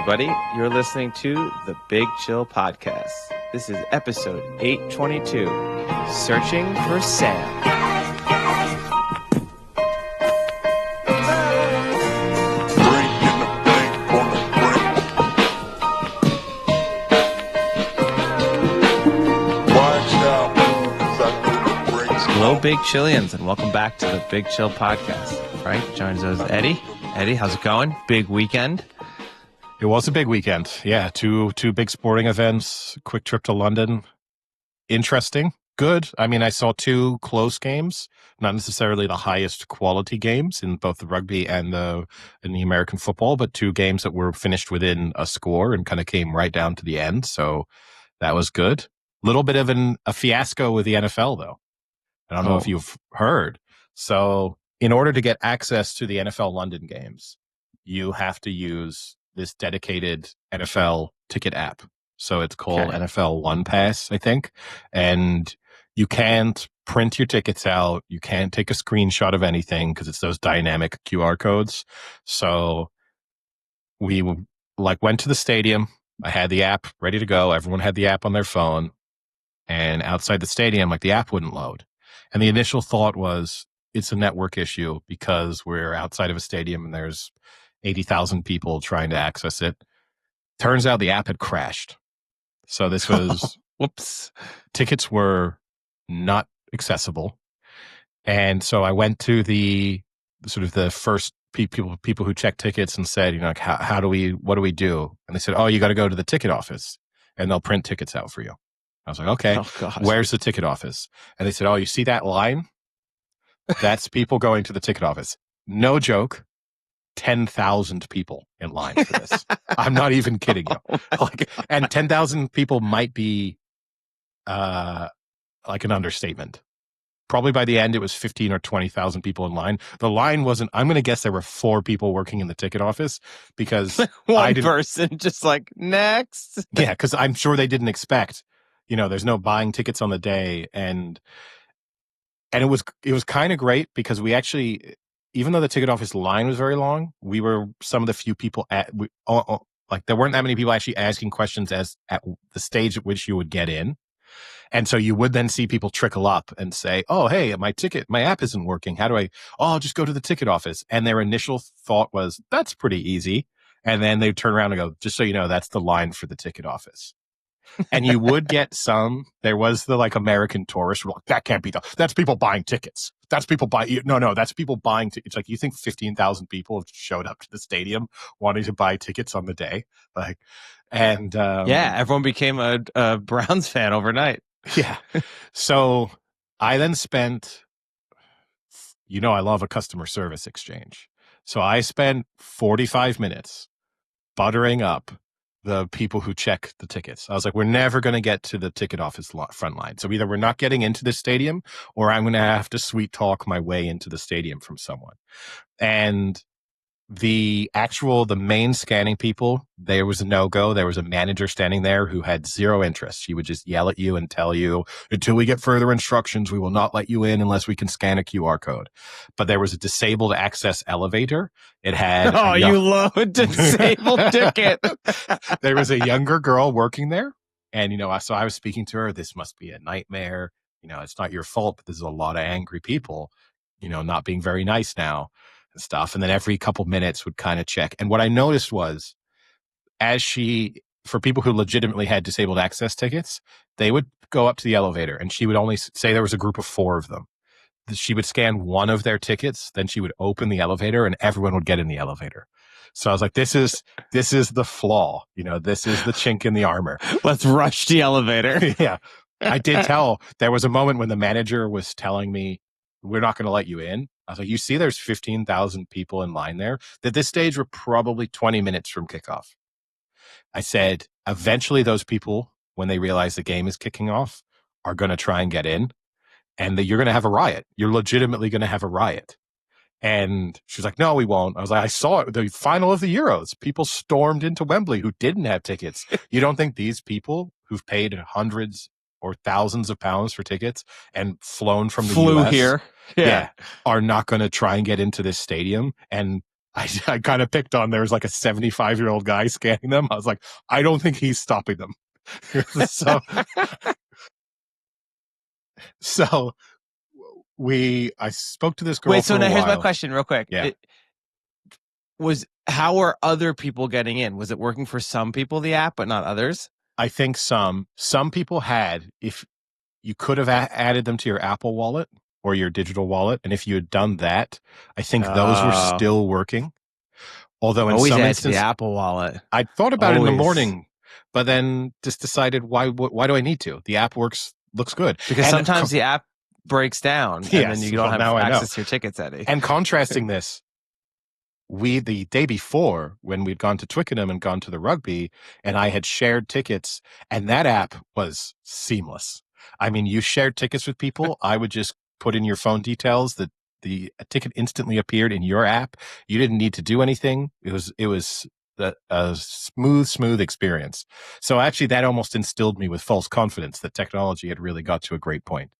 everybody. You're listening to the Big Chill Podcast. This is episode 822, Searching for Sam. Hello, Big Chillians, and welcome back to the Big Chill Podcast. Right, joins us Eddie. Eddie, how's it going? Big weekend. It was a big weekend. Yeah, two big sporting events, quick trip to London. Interesting. Good. I mean, I saw two close games, not necessarily the highest quality games in both the rugby and the American football, but two games that were finished within a score and kind of came right down to the end. So that was good. Little bit of a fiasco with the NFL, though. I don't know if you've heard. So in order to get access to the NFL London games, you have to use this dedicated NFL ticket app. So it's called NFL One Pass, I think. And you can't print your tickets out. You can't take a screenshot of anything because it's those dynamic QR codes. So we went to the stadium. I had the app ready to go. Everyone had the app on their phone. And outside the stadium, the app wouldn't load. And the initial thought was it's a network issue because we're outside of a stadium and there's 80,000 people trying to access it. Turns out the app had crashed. So this was, whoops, tickets were not accessible. And so I went to the first people who check tickets and said, what do we do? And they said, you got to go to the ticket office and they'll print tickets out for you. I was like, okay, where's the ticket office? And they said, you see that line? That's people going to the ticket office. No joke. 10,000 people in line for this. I'm not even kidding you. And 10,000 people might be an understatement. Probably by the end, it was 15 or 20,000 people in line. The line wasn't, I'm going to guess there were 4 people working in the ticket office because one person just next. Yeah, because I'm sure they didn't expect, there's no buying tickets on the day. And it was kind of great because we actually, even though the ticket office line was very long, we were some of the few people there weren't that many people actually asking questions as at the stage at which you would get in. And so you would then see people trickle up and say, hey, my app isn't working. How do I'll just go to the ticket office. And their initial thought was, that's pretty easy. And then they turn around and go, just so you know, that's the line for the ticket office. And you would get there was the American tourists who were like, that can't be done. That's people buying tickets. That's people buying. No, that's people buying tickets. You think 15,000 people have showed up to the stadium wanting to buy tickets on the day. Everyone became a Browns fan overnight. Yeah. So I then spent, I love a customer service exchange. So I spent 45 minutes buttering up the people who check the tickets. I was like, we're never going to get to the ticket office front line. So either we're not getting into the stadium or I'm going to have to sweet talk my way into the stadium from someone. And the main scanning people, there was a no-go. There was a manager standing there who had zero interest. She would just yell at you and tell you, until we get further instructions, we will not let you in unless we can scan a QR code. But there was a disabled access elevator. It had you love a disabled ticket. There was a younger girl working there. And, so I was speaking to her. This must be a nightmare. It's not your fault, but there's a lot of angry people, not being very nice now. And stuff. And then every couple minutes would kind of check. And what I noticed was for people who legitimately had disabled access tickets, they would go up to the elevator and she would only say there was a group of 4 of them. She would scan one of their tickets, then she would open the elevator and everyone would get in the elevator. So I was like, this is the flaw. This is the chink in the armor. Let's rush the elevator. Yeah. I did tell, there was a moment when the manager was telling me, we're not going to let you in. I was like, you see there's 15,000 people in line there. At this stage, we're probably 20 minutes from kickoff. I said, eventually those people, when they realize the game is kicking off, are going to try and get in and that you're going to have a riot. You're legitimately going to have a riot. And she's like, no, we won't. I was like, I saw it. The final of the Euros. People stormed into Wembley who didn't have tickets. You don't think these people who've paid hundreds or thousands of pounds for tickets and flown from the US here, are not going to try and get into this stadium? And I kind of picked on, there was like a 75-year-old guy scanning them. I was like, I don't think he's stopping them. So I spoke to this girl. Wait, so for now a here's my while. question real quick. Yeah. How are other people getting in? Was it working for some people, the app, but not others? I think some people had, if you could have added them to your Apple Wallet or your digital wallet. And if you had done that, I think those were still working. Although in some instances, the Apple Wallet. I thought about it in the morning, but then just decided, why do I need to? The app looks good. Because sometimes the app breaks down and then you don't have access to your tickets, Eddie. And contrasting this, the day before, when we'd gone to Twickenham and gone to the rugby, and I had shared tickets, and that app was seamless. I mean, you shared tickets with people. I would just put in your phone details, that the ticket instantly appeared in your app. You didn't need to do anything. It was a smooth experience. So actually, that almost instilled me with false confidence that technology had really got to a great point.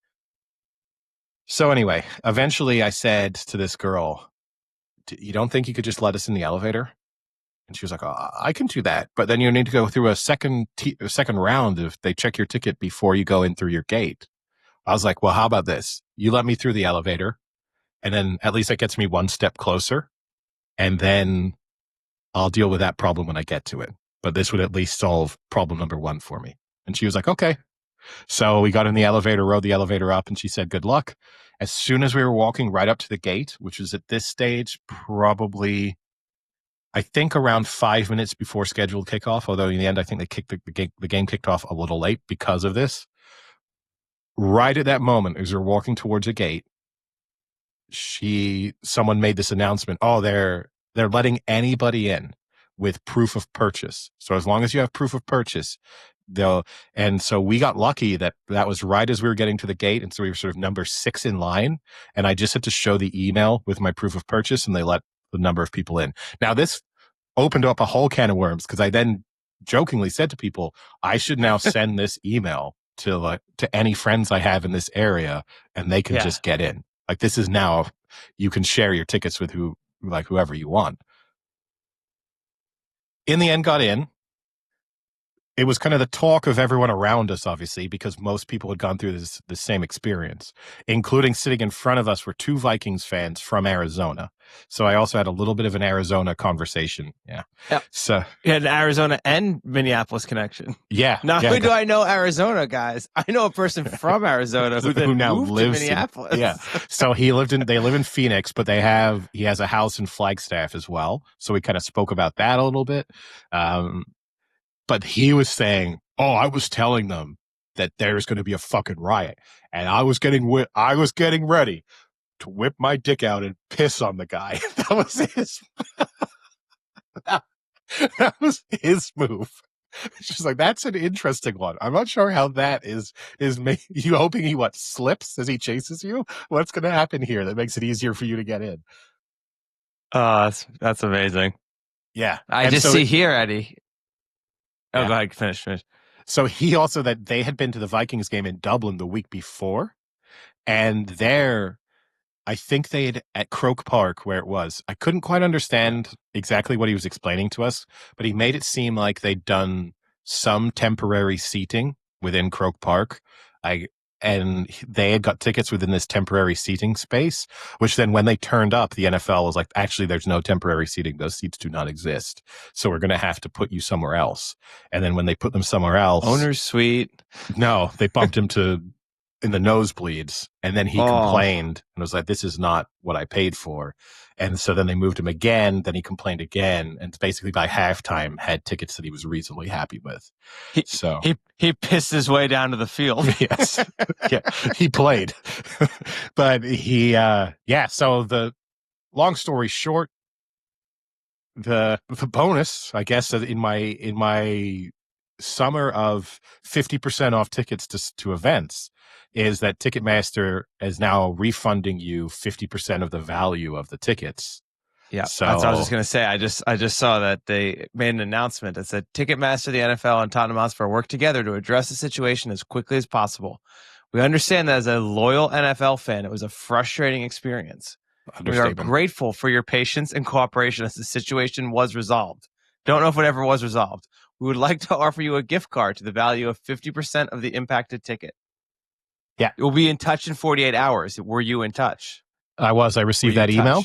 So anyway, eventually I said to this girl, you don't think you could just let us in the elevator? And she was like, oh, I can do that. But then you need to go through a second round if they check your ticket before you go in through your gate. I was like, well, how about this? You let me through the elevator, and then at least that gets me one step closer. And then I'll deal with that problem when I get to it. But this would at least solve problem number one for me. And she was like, okay. So we got in the elevator, rode the elevator up, and she said, good luck. As soon as we were walking right up to the gate, which was at this stage probably, I think, around 5 minutes before scheduled kickoff, although in the end I think they kicked the game kicked off a little late because of this. Right at that moment, as we were walking towards a gate, someone made this announcement. Oh, they're letting anybody in with proof of purchase. So as long as you have proof of purchase, and so we got lucky that was right as we were getting to the gate. And so we were sort of number 6 in line. And I just had to show the email with my proof of purchase, and they let the number of people in. Now, this opened up a whole can of worms, because I then jokingly said to people, I should now send this email to any friends I have in this area, and they can just get in. Like, this is now, you can share your tickets with whoever you want. In the end, got in. It was kind of the talk of everyone around us, obviously, because most people had gone through the same experience, including sitting in front of us were 2 Vikings fans from Arizona. So I also had a little bit of an Arizona conversation. Yeah. So you had an Arizona and Minneapolis connection. Yeah. Not only do I know Arizona, guys, I know a person from Arizona who now lives in Minneapolis. So they live in Phoenix, but he has a house in Flagstaff as well. So we kind of spoke about that a little bit. But he was saying, oh, I was telling them that there's going to be a fucking riot. And I was getting ready to whip my dick out and piss on the guy. That was his, that was his move. She's like, that's an interesting one. I'm not sure how that is you hoping he slips as he chases you? What's going to happen here that makes it easier for you to get in? That's amazing. Yeah. I just see here, Eddie. Oh, go ahead. Finish. So he also, that they had been to the Vikings game in Dublin the week before, and there, I think they had at Croke Park, where it was. I couldn't quite understand exactly what he was explaining to us, but he made it seem like they'd done some temporary seating within Croke Park. And they had got tickets within this temporary seating space, which then when they turned up, the NFL was like, actually, there's no temporary seating. Those seats do not exist. So we're going to have to put you somewhere else. And then when they put them somewhere else. Owner's suite. No, they bumped him in the nosebleeds. And then he complained and was like, this is not what I paid for. And so then they moved him again. Then he complained again. And basically by halftime had tickets that he was reasonably happy with. He pissed his way down to the field. Yes. Yeah. He played. But so the long story short, the bonus, I guess, in my summer of 50% off tickets to events is that Ticketmaster is now refunding you 50% of the value of the tickets. Yeah, so that's what I was just going to say. I just saw that they made an announcement that said Ticketmaster, the NFL, and Tottenham Hotspur work together to address the situation as quickly as possible. We understand that as a loyal NFL fan, it was a frustrating experience. We are Understatement. grateful for your patience and cooperation as the situation was resolved. Don't know if it ever was resolved. We would like to offer you a gift card to the value of 50% of the impacted ticket. Yeah. It will be in touch in 48 hours. Were you in touch? I received that email,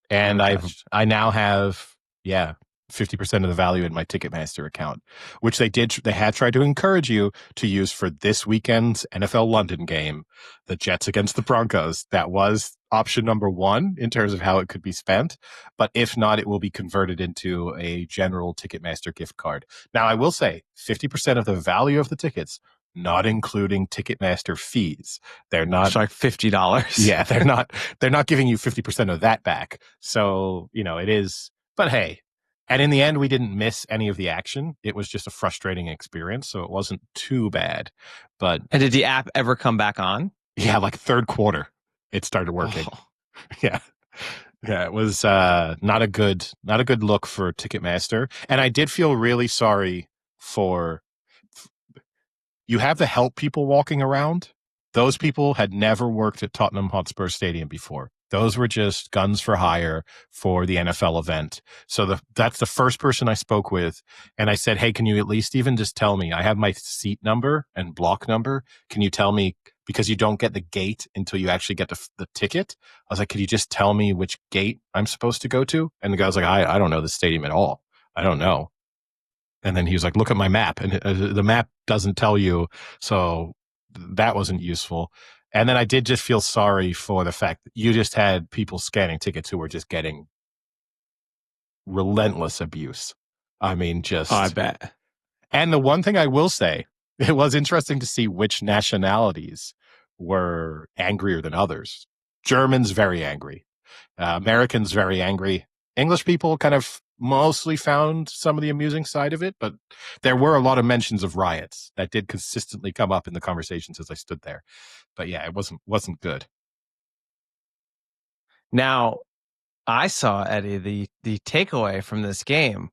and I now have 50% of the value in my Ticketmaster account, which they had tried to encourage you to use for this weekend's NFL London game, the Jets against the Broncos. That was option number one in terms of how it could be spent. But if not, it will be converted into a general Ticketmaster gift card. Now, I will say 50% of the value of the tickets, not including Ticketmaster fees. They're not, it's like $50. Yeah, they're not giving you 50% of that back. So, it is, but hey, and in the end, we didn't miss any of the action. It was just a frustrating experience. So it wasn't too bad, but. And did the app ever come back on? Yeah. Like third quarter, it started working. Oh. Yeah. Yeah, it was not a good look for Ticketmaster. And I did feel really sorry for, you have the help people walking around. Those people had never worked at Tottenham Hotspur Stadium before. Those were just guns for hire for the NFL event. So that's the first person I spoke with. And I said, hey, can you at least even just tell me, I have my seat number and block number. Can you tell me, because you don't get the gate until you actually get the ticket. I was like, could you just tell me which gate I'm supposed to go to? And the guy was like, I don't know the stadium at all. I don't know. And then he was like, look at my map. And the map doesn't tell you. So that wasn't useful. And then I did just feel sorry for the fact that you just had people scanning tickets who were just getting relentless abuse. I mean, just. Oh, I bet. And the one thing I will say, it was interesting to see which nationalities were angrier than others. Germans, very angry. Americans, very angry. English people kind of mostly found some of the amusing side of it, but there were a lot of mentions of riots that did consistently come up in the conversations as I stood there. But yeah, it wasn't good. Now, I saw, Eddie, the takeaway from this game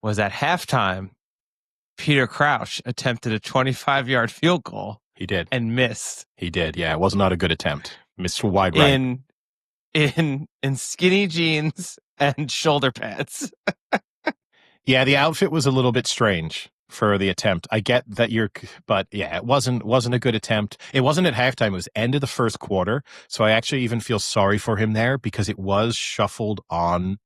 was at halftime, Peter Crouch attempted a 25-yard field goal. He did. And missed. He did, yeah. It was not a good attempt. Missed wide right. In skinny jeans and shoulder pads. Yeah, the outfit was a little bit strange for the attempt. I get that but yeah, it wasn't a good attempt. It wasn't at halftime. It was end of the first quarter. So I actually even feel sorry for him there because it was shuffled on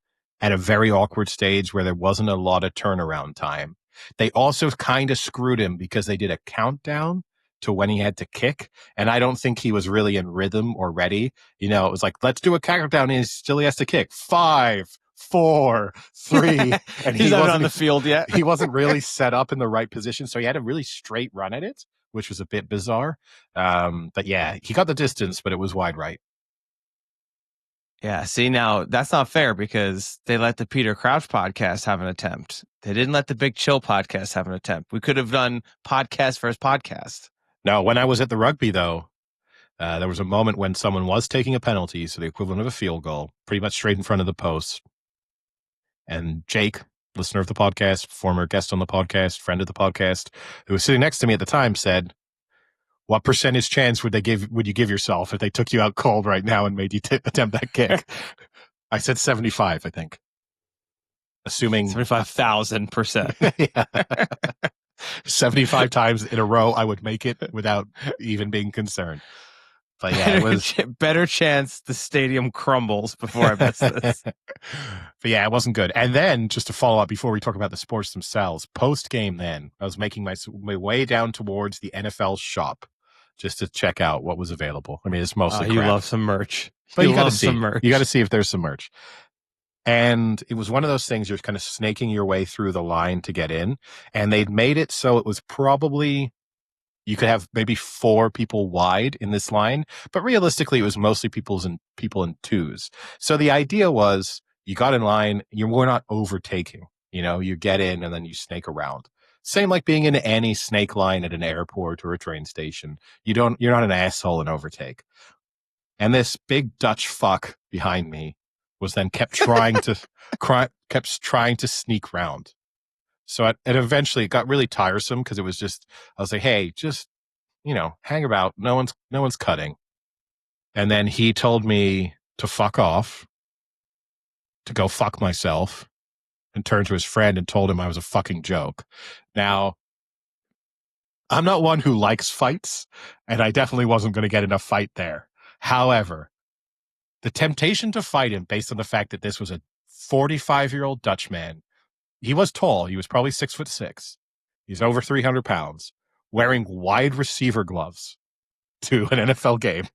at a very awkward stage where there wasn't a lot of turnaround time. They also kind of screwed him because they did a countdown to when he had to kick. And I don't think he was really in rhythm or ready. It was like, let's do a countdown. And he still has to kick 5, 4, 3. And he's not on the field yet. He wasn't really set up in the right position. So he had a really straight run at it, which was a bit bizarre. But yeah, he got the distance, but it was wide right. Yeah, see, now that's not fair because they let the Peter Crouch podcast have an attempt. They didn't let the Big Chill podcast have an attempt. We could have done podcast versus podcast. No, when I was at the rugby, though, there was a moment when someone was taking a penalty, so the equivalent of a field goal, pretty much straight in front of the post. And Jake, listener of the podcast, former guest on the podcast, friend of the podcast, who was sitting next to me at the time, said, what percentage chance would you give yourself if they took you out cold right now and made you attempt that kick? I said 75, I think. Assuming 75,000%. 75 times in a row, I would make it without even being concerned. But yeah, it was better chance the stadium crumbles before I miss this. But yeah, it wasn't good. And then just to follow up before we talk about the sports themselves, post game, then I was making my way down towards the NFL shop just to check out what was available. I mean, it's mostly you crap. Love some merch. But you got to see some merch. You got to see if there's some merch. And it was one of those things you're kind of snaking your way through the line to get in. And they'd made it so it was probably, you could have maybe 4 people wide in this line, but realistically it was mostly people in twos. So the idea was you got in line, you were not overtaking, you get in and then you snake around. Same like being in any snake line at an airport or a train station. You're not an asshole and overtake. And this big Dutch fuck behind me was then kept trying to sneak round. So it eventually got really tiresome because it was just, I was like, hey, just, hang about. No one's cutting. And then he told me to fuck off, to go fuck myself, and turned to his friend and told him I was a fucking joke. Now, I'm not one who likes fights, and I definitely wasn't going to get in a fight there. However, the temptation to fight him based on the fact that this was a 45-year-old Dutchman. He was tall. He was probably 6'6". He's over 300 pounds, wearing wide receiver gloves to an NFL game.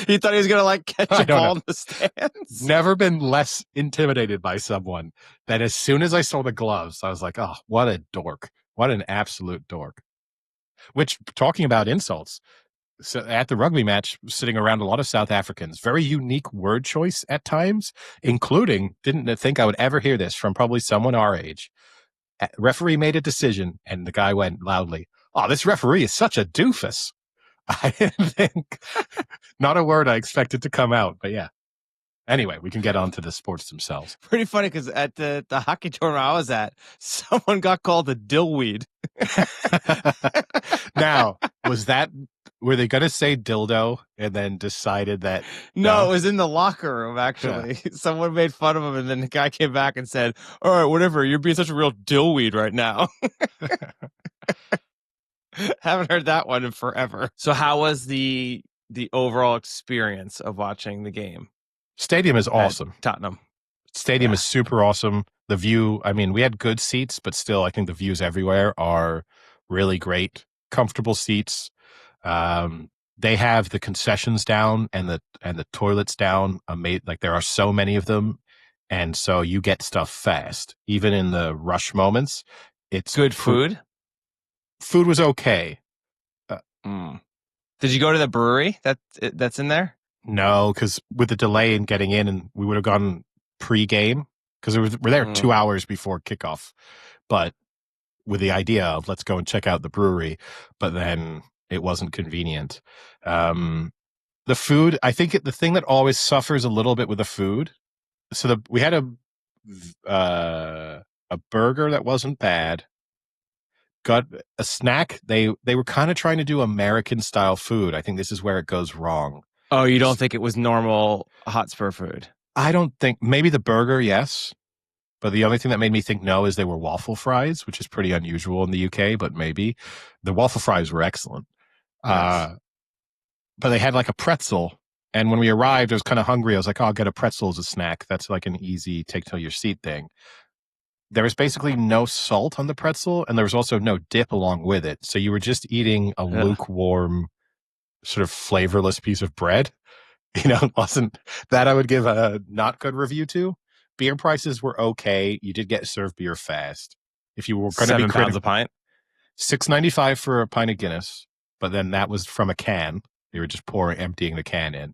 He thought he was going to like catch a ball in the stands. Never been less intimidated by someone that as soon as I saw the gloves, I was like, oh, what a dork. What an absolute dork. Which, talking about insults, so at the rugby match, sitting around a lot of South Africans, very unique word choice at times, including, didn't think I would ever hear this from probably someone our age. Referee made a decision, and the guy went loudly, oh, this referee is such a doofus. I didn't think, not a word I expected to come out, but yeah. Anyway, we can get on to the sports themselves. Pretty funny because at the hockey tournament I was at, someone got called a dillweed. Now, were they going to say dildo and then decided that? No, it was in the locker room, actually. Yeah. Someone made fun of him, and then the guy came back and said, all right, whatever, you're being such a real dillweed right now. Haven't heard that one in forever. So how was the overall experience of watching the game? Stadium is awesome. Tottenham. Stadium is super awesome. The view, I mean, we had good seats, but still, I think the views everywhere are really great. Comfortable seats. They have the concessions down and the toilets down. Like there are so many of them, and so you get stuff fast. Even in the rush moments, it's good food. Food was okay. Did you go to the brewery that's in there? No, because with the delay in getting in, and we would have gone pre-game because we're there 2 hours before kickoff. But with the idea of let's go and check out the brewery, but then it wasn't convenient. The food, I think the thing that always suffers a little bit with the food. So we had a burger that wasn't bad. Got a snack. They were kind of trying to do American style food. I think this is where it goes wrong. Oh, you don't think it was normal Hotspur food? I don't think. Maybe the burger, yes. But the only thing that made me think no is they were waffle fries, which is pretty unusual in the UK, but maybe. The waffle fries were excellent. Yes. But they had like a pretzel. And when we arrived, I was kind of hungry. I was like, oh, I'll get a pretzel as a snack. That's like an easy take to your seat thing. There was basically no salt on the pretzel, and there was also no dip along with it. So you were just eating a lukewarm, sort of flavorless piece of bread. It wasn't that I would give a not good review to. Beer prices were okay. You did get served beer fast. If you were going to be £7 a pint, $6.95 for a pint of Guinness, but then that was from a can. They were just emptying the can in.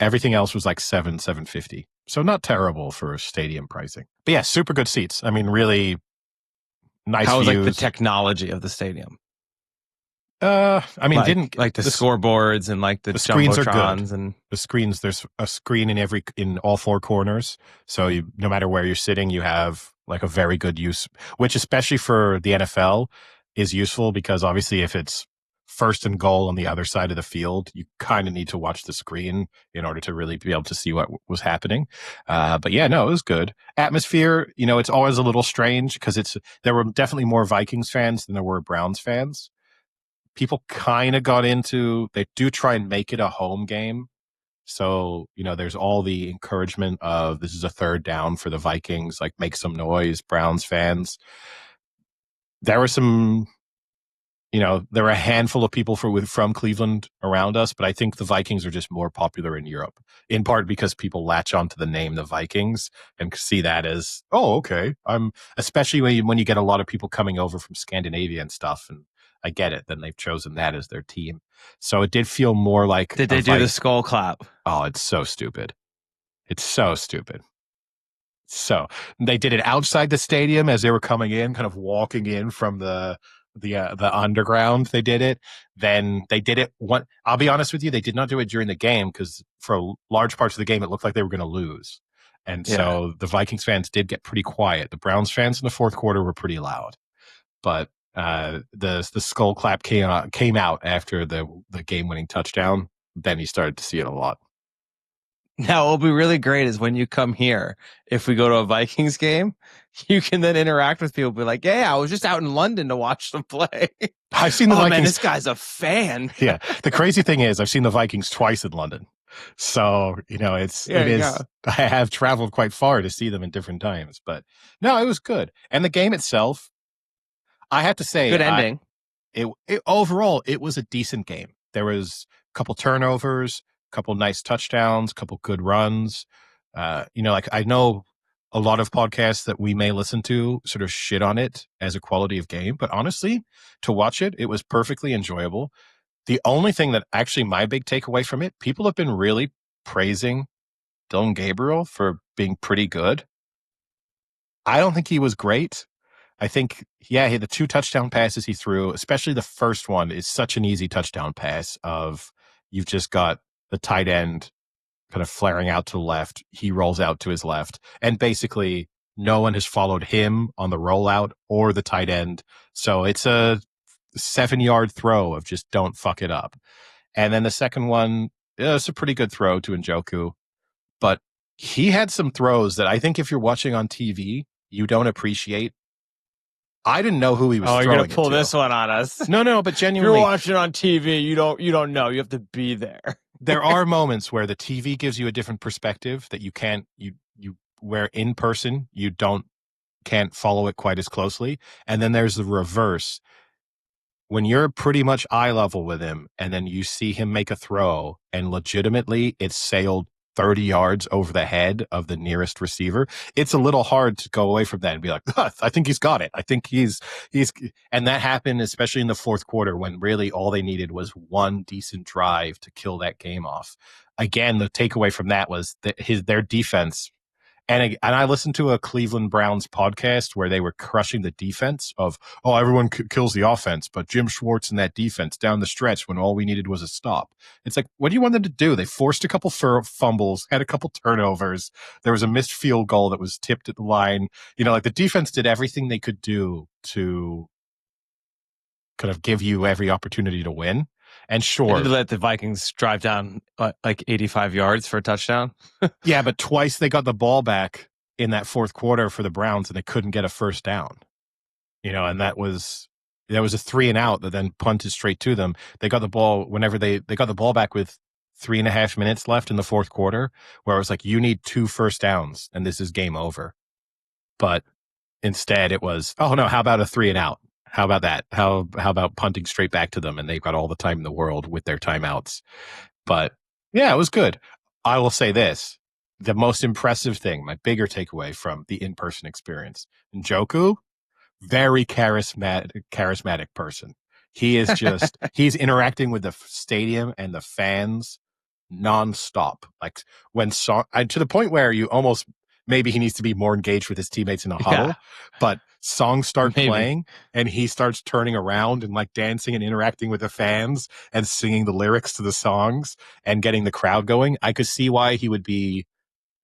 Everything else was like $7.50. So not terrible for stadium pricing. But yeah, super good seats. I mean, really nice views. How was like the technology of the stadium? I mean, the scoreboards and like the screens are good. And the screens, there's a screen in all four corners. So no matter where you're sitting, you have like a very good use, which especially for the NFL is useful because obviously if it's first and goal on the other side of the field, you kind of need to watch the screen in order to really be able to see what was happening. But yeah, no, it was good. Atmosphere, it's always a little strange because there were definitely more Vikings fans than there were Browns fans. People kind of got into, they do try and make it a home game. So, there's all the encouragement of this is a third down for the Vikings, like make some noise, Browns fans. There were some, there were a handful of people from Cleveland around us, but I think the Vikings are just more popular in Europe, in part because people latch onto the name the Vikings and see that as, oh, okay. Especially when you get a lot of people coming over from Scandinavia and stuff, and I get it. Then they've chosen that as their team. So it did feel more like. Did they do the skull clap? Oh, it's so stupid. It's so stupid. So they did it outside the stadium as they were coming in, kind of walking in from the underground. They did it. Then they did it. I'll be honest with you, they did not do it during the game because for large parts of the game, it looked like they were going to lose. And so the Vikings fans did get pretty quiet. The Browns fans in the fourth quarter were pretty loud, but the skull clap came out after the game winning touchdown. then he started to see it a lot. Now, what'll be really great is when you come here, if we go to a Vikings game, you can then interact with people, be like, yeah, I was just out in London to watch them play. I've seen the Oh, Vikings. man, this guy's a fan. Yeah. The crazy thing is I've seen the Vikings twice in London. So, it is, I have traveled quite far to see them in different times, but no, it was good. And the game itself, I have to say, Good ending. Overall, it was a decent game. There was a couple turnovers, a couple nice touchdowns, a couple good runs. Like I know a lot of podcasts that we may listen to sort of shit on it as a quality of game, but honestly, to watch it, it was perfectly enjoyable. The only thing that actually my big takeaway from it, people have been really praising Dylan Gabriel for being pretty good. I don't think he was great. I think, yeah, the 2 touchdown passes he threw, especially the first one, is such an easy touchdown pass of you've just got the tight end kind of flaring out to the left. He rolls out to his left. And basically, no one has followed him on the rollout or the tight end. So it's a 7-yard throw of just don't fuck it up. And then the second one, it's a pretty good throw to Njoku. But he had some throws that I think if you're watching on TV, you don't appreciate. I didn't know who he was throwing. You're gonna pull this one on us. No, but genuinely, if you're watching on TV, you don't know. You have to be there. There are moments where the TV gives you a different perspective that you can't where in person you can't follow it quite as closely. And then there's the reverse. When you're pretty much eye level with him and then you see him make a throw and legitimately it's sailed 30 yards over the head of the nearest receiver, it's a little hard to go away from that and be like, I think he's got it. I think he's, and that happened, especially in the fourth quarter when really all they needed was one decent drive to kill that game off. Again, the takeaway from that was that their defense. And I listened to a Cleveland Browns podcast where they were crushing the defense of, everyone kills the offense, but Jim Schwartz and that defense down the stretch when all we needed was a stop. It's like, what do you want them to do? They forced a couple fumbles, had a couple turnovers. There was a missed field goal that was tipped at the line. Like the defense did everything they could do to kind of give you every opportunity to win. And sure, they let the Vikings drive down like 85 yards for a touchdown. Yeah, but twice they got the ball back in that fourth quarter for the Browns and they couldn't get a first down. And there was a 3-and-out that then punted straight to them. They got the ball whenever they got the ball back with 3.5 minutes left in the fourth quarter, where it was like, you need 2 first downs and this is game over. But instead it was, oh no, how about a 3-and-out? How about that? How about punting straight back to them? And they've got all the time in the world with their timeouts. But yeah, it was good. I will say this. The most impressive thing, my bigger takeaway from the in-person experience, Njoku, very charismatic person. He is just, he's interacting with the stadium and the fans nonstop. Like to the point where you almost, maybe he needs to be more engaged with his teammates in a huddle, but songs start playing and he starts turning around and like dancing and interacting with the fans and singing the lyrics to the songs and getting the crowd going. I could see why he would be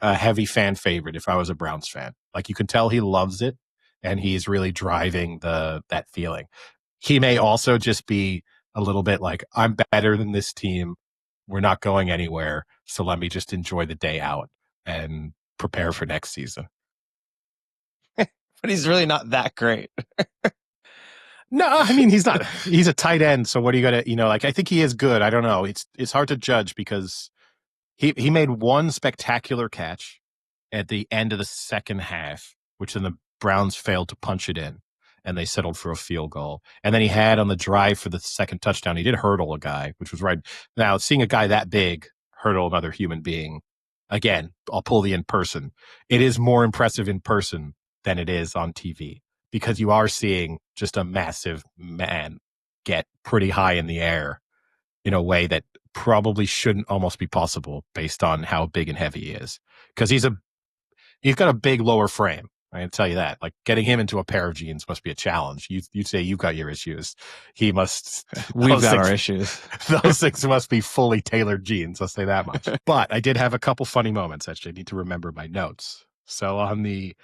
a heavy fan favorite if I was a Browns fan. Like you can tell he loves it and he's really driving that feeling. He may also just be a little bit like, I'm better than this team. We're not going anywhere. So let me just enjoy the day out and prepare for next season. But he's really not that great. No, I mean, he's not. He's a tight end. So what are you going to, I think he is good. I don't know. It's hard to judge because he made one spectacular catch at the end of the second half, which then the Browns failed to punch it in and they settled for a field goal. And then he had on the drive for the second touchdown, he did hurdle a guy, which was right. Now, seeing a guy that big hurdle another human being, again, I'll pull the in person. It is more impressive in person than it is on TV because you are seeing just a massive man get pretty high in the air in a way that probably shouldn't almost be possible based on how big and heavy he is. Because he's got a big lower frame. I can tell you that. Like getting him into a pair of jeans must be a challenge. You'd say you've got your issues. He must. We've got our issues. Those things must be fully tailored jeans. I'll say that much. But I did have a couple funny moments. Actually, I need to remember my notes. So on the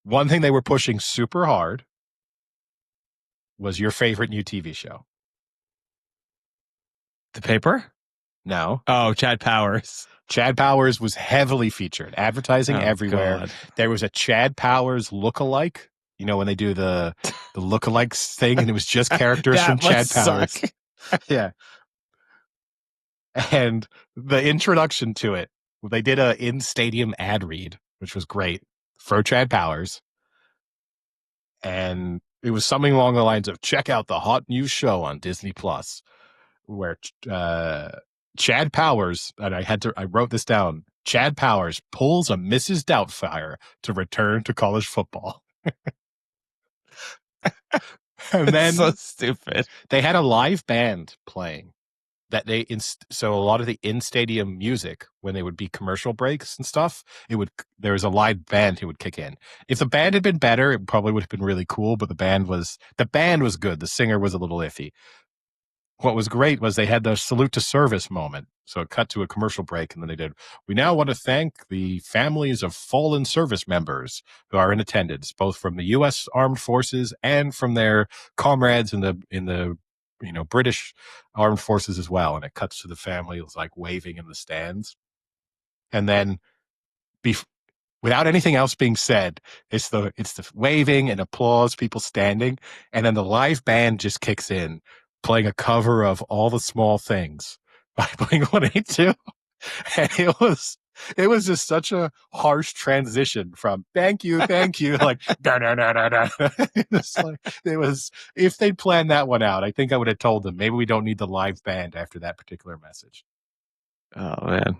one thing they were pushing super hard was your favorite new TV show. The Paper? No. Oh, Chad Powers. Chad Powers was heavily featured, advertising Oh everywhere. God. There was a Chad Powers lookalike, when they do the lookalikes thing, and it was just characters from That must Chad suck. Powers. Yeah. And the introduction to it, they did a in-stadium ad read, which was great for Chad Powers. And it was something along the lines of, check out the hot new show on Disney Plus, where Chad Powers, and I wrote this down, Chad Powers pulls a Mrs. Doubtfire to return to college football. And It's then so stupid. they had a live band playing that so a lot of the in-stadium music, when they would be commercial breaks and stuff, there was a live band who would kick in. If the band had been better, it probably would have been really cool, but the band was good. The singer was a little iffy. What was great was they had the salute to service moment. So it cut to a commercial break, and then they did, we now want to thank the families of fallen service members who are in attendance, both from the U.S. Armed Forces and from their comrades in the British Armed Forces as well. And it cuts to the families like waving in the stands. And then without anything else being said, it's the waving and applause, people standing, and then the live band just kicks in, playing a cover of All the Small Things by Blink-182. And it was just such a harsh transition from thank you, like da da da da da. If they'd planned that one out, I think I would have told them maybe we don't need the live band after that particular message. Oh man.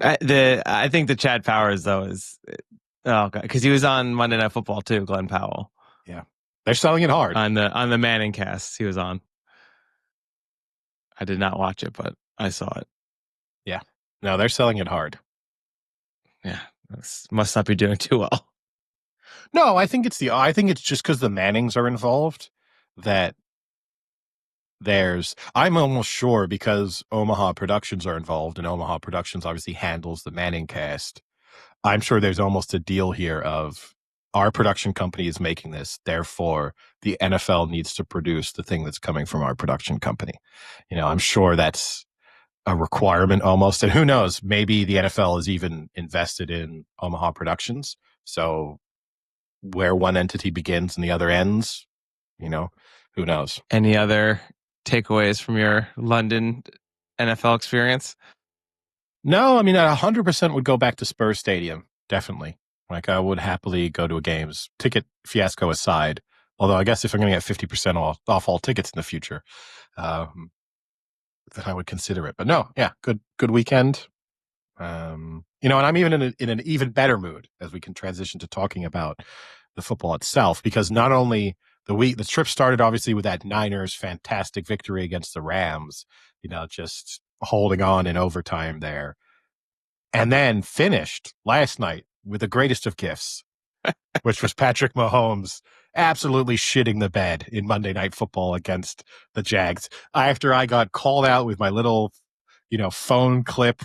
I think the Chad Powers though is because he was on Monday Night Football too, Glenn Powell. Yeah. They're selling it hard. On the Manning cast he was on. I did not watch it, but I saw it. Yeah. No, they're selling it hard. Yeah. Must not be doing too well. No, I think it's just because the Mannings are involved that I'm almost sure, because Omaha Productions are involved, and Omaha Productions obviously handles the Manning cast. I'm sure there's almost a deal here of our production company is making this, therefore the NFL needs to produce the thing that's coming from our production company. I'm sure that's a requirement almost. And who knows, maybe the NFL is even invested in Omaha Productions. So where one entity begins and the other ends, who knows? Any other takeaways from your London NFL experience? No, I mean, I 100% would go back to Spurs Stadium. Definitely. Like, I would happily go to a games, ticket fiasco aside. Although I guess if I'm going to get 50% off all tickets in the future, then I would consider it. But no, yeah, good weekend. And I'm even in an even better mood as we can transition to talking about the football itself, because not only the trip started obviously with that Niners fantastic victory against the Rams, just holding on in overtime there, and then finished last night with the greatest of gifts, which was Patrick Mahomes absolutely shitting the bed in Monday Night Football against the Jags. After I got called out with my little, phone clip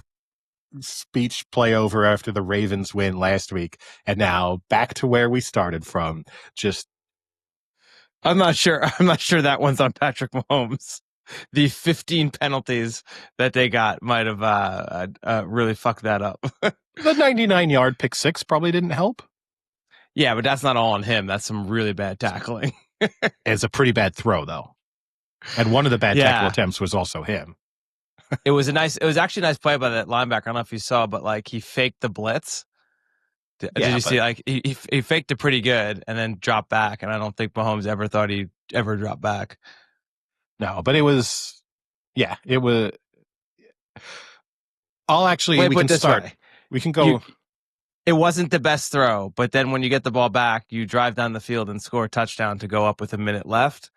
speech play over after the Ravens win last week, and now back to where we started from. Just I'm not sure that one's on Patrick Mahomes. The 15 penalties that they got might have really fucked that up. The 99-yard pick six probably didn't help. Yeah, but that's not all on him. That's some really bad tackling. It's a pretty bad throw, though. And one of the bad tackle attempts was also him. It was actually a nice play by that linebacker. I don't know if you saw, but like he faked the blitz. Did you see? Like he faked it pretty good and then dropped back. And I don't think Mahomes ever thought he'd ever drop back. No, but it was. I'll actually. Wait, we can start. Way. We can go. It wasn't the best throw, but then when you get the ball back, you drive down the field and score a touchdown to go up with a minute left,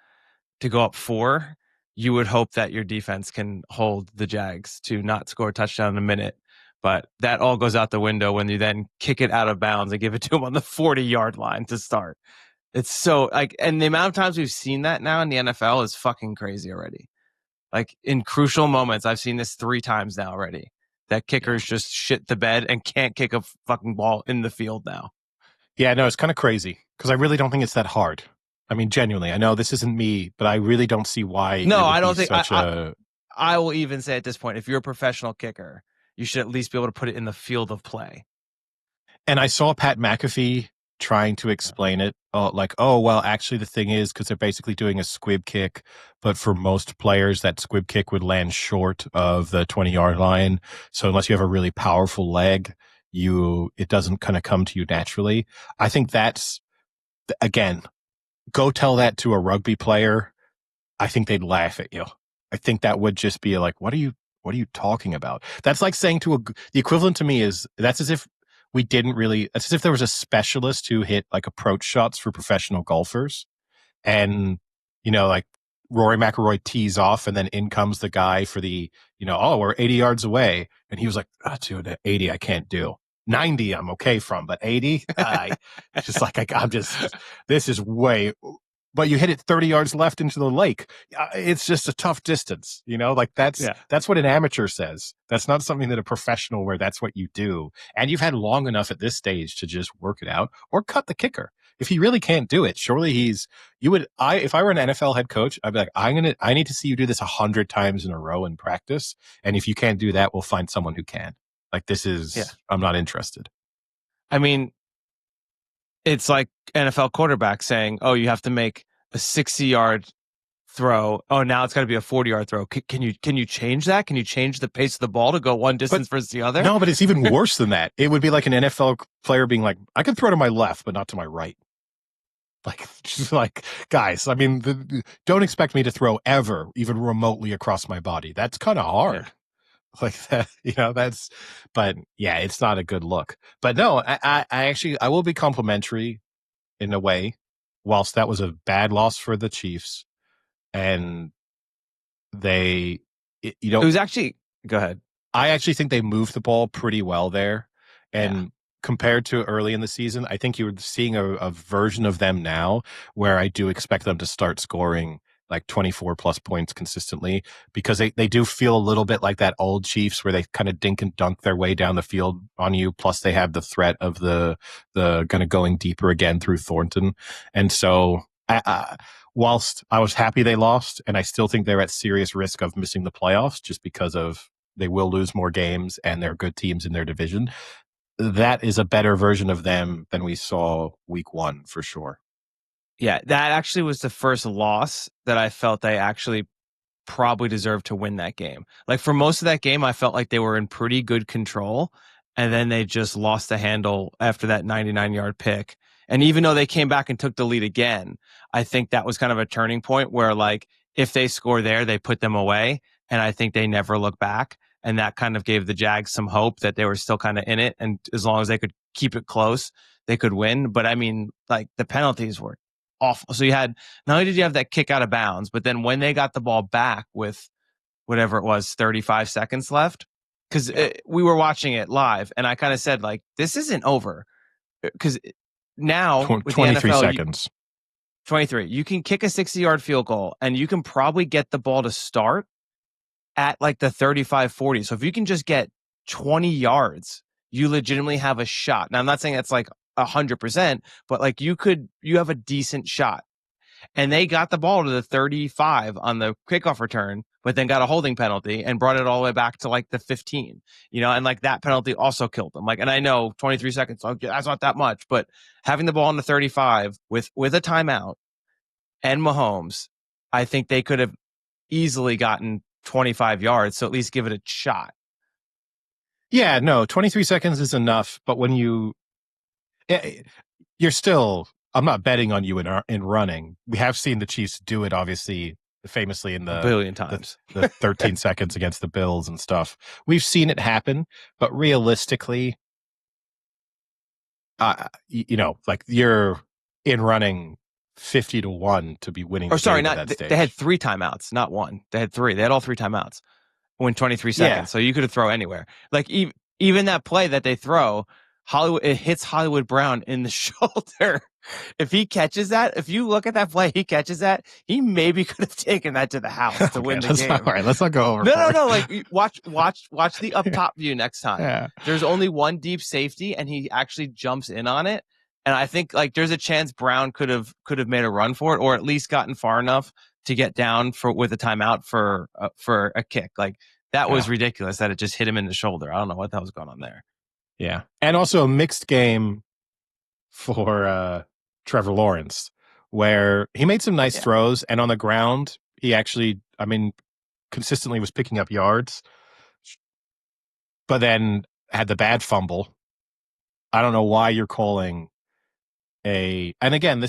to go up 4. You would hope that your defense can hold the Jags to not score a touchdown in a minute. But that all goes out the window when you then kick it out of bounds and give it to them on the 40-yard line to start. It's so and the amount of times we've seen that now in the NFL is fucking crazy already. Like in crucial moments, I've seen this 3 times now already. That kickers just shit the bed and can't kick a fucking ball in the field now. Yeah, no, it's kind of crazy because I really don't think it's that hard. I mean, genuinely, I know this isn't me, but I really don't see why. No, I don't think. I will even say at this point, if you're a professional kicker, you should at least be able to put it in the field of play. And I saw Pat McAfee trying to explain it, well, actually the thing is, because they're basically doing a squib kick, but for most players, that squib kick would land short of the 20-yard line. So unless you have a really powerful leg, it doesn't kind of come to you naturally. I think that's, again, go tell that to a rugby player. I think they'd laugh at you. I think that would just be like, what are you talking about? That's like saying the equivalent to me is, that's as if that's as if there was a specialist who hit like approach shots for professional golfers. And, like Rory McIlroy tees off and then in comes the guy for the, we're 80 yards away. And he was like, dude, 80, I can't do. 90, I'm okay from, but 80, it's just like, this is way, but you hit it 30 yards left into the lake. It's just a tough distance, that's what an amateur says. That's not something that a professional, where that's what you do. And you've had long enough at this stage to just work it out or cut the kicker. If he really can't do it, surely if I were an NFL head coach, I'd be like, I need to see you do this 100 times in a row in practice. And if you can't do that, we'll find someone who can. Like, I'm not interested. I mean, it's like NFL quarterback saying, oh, you have to make a 60-yard throw. Oh, now it's got to be a 40-yard throw. Can you change that? Can you change the pace of the ball to go one distance versus the other? No, but it's even worse than that. It would be like an NFL player being like, I can throw to my left, but not to my right. Like, just like, guys, I mean, don't expect me to throw ever, even remotely across my body. That's kind of hard. Yeah. Like that, but yeah, it's not a good look. But no, I will be complimentary in a way, whilst that was a bad loss for the Chiefs. And it was actually, go ahead. I actually think they moved the ball pretty well there. And compared to early in the season, I think you're seeing a version of them now where I do expect them to start scoring like 24 plus points consistently, because they do feel a little bit like that old Chiefs where they kind of dink and dunk their way down the field on you. Plus they have the threat of the kind of going deeper again through Thornton. And so whilst I was happy they lost, and I still think they're at serious risk of missing the playoffs just because they will lose more games and they're good teams in their division. That is a better version of them than we saw week 1 for sure. Yeah, that actually was the first loss that I felt they actually probably deserved to win that game. Like, for most of that game, I felt like they were in pretty good control, and then they just lost the handle after that 99-yard pick. And even though they came back and took the lead again, I think that was kind of a turning point where, like, if they score there, they put them away, and I think they never look back. And that kind of gave the Jags some hope that they were still kind of in it, and as long as they could keep it close, they could win. But I mean, like, the penalties were awful. So not only did you have that kick out of bounds, but then when they got the ball back with whatever it was, 35 seconds left, because we were watching it live, and I kind of said, like, this isn't over, because now with 23 the NFL, seconds. 23. You can kick a 60-yard field goal, and you can probably get the ball to start at like the 35-40. So if you can just get 20 yards, you legitimately have a shot. Now, I'm not saying that's like 100%, but like you have a decent shot. And they got the ball to the 35 on the kickoff return, but then got a holding penalty and brought it all the way back to like the 15, and like that penalty also killed them. Like, and I know 23 seconds, that's not that much, but having the ball on the 35 with a timeout and Mahomes, I think they could have easily gotten 25 yards. So at least give it a shot. Yeah, no, 23 seconds is enough. But when you're still, I'm not betting on you in running. We have seen the Chiefs do it, obviously, famously in a billion times, the 13 seconds against the Bills and stuff. We've seen it happen, but realistically, like, you're in running 50-1 to be winning. They had 3 timeouts, not 1. They had 3. They had all 3 timeouts. When 23 seconds, yeah. So you could have thrown anywhere. Like, even that play that they throw, it hits Hollywood Brown in the shoulder. If he catches that, if you look at that play, he catches that, he maybe could have taken that to the house to win the game. All right, let's not go over. No. Like, watch the up top view next time. Yeah. There's only one deep safety, and he actually jumps in on it. And I think, like, there's a chance Brown could have made a run for it, or at least gotten far enough to get down with a timeout for a kick. Like that was ridiculous that it just hit him in the shoulder. I don't know what the hell was going on there. Yeah. And also a mixed game for Trevor Lawrence, where he made some nice throws, and on the ground, he actually, consistently was picking up yards, but then had the bad fumble. I don't know why you're calling and again,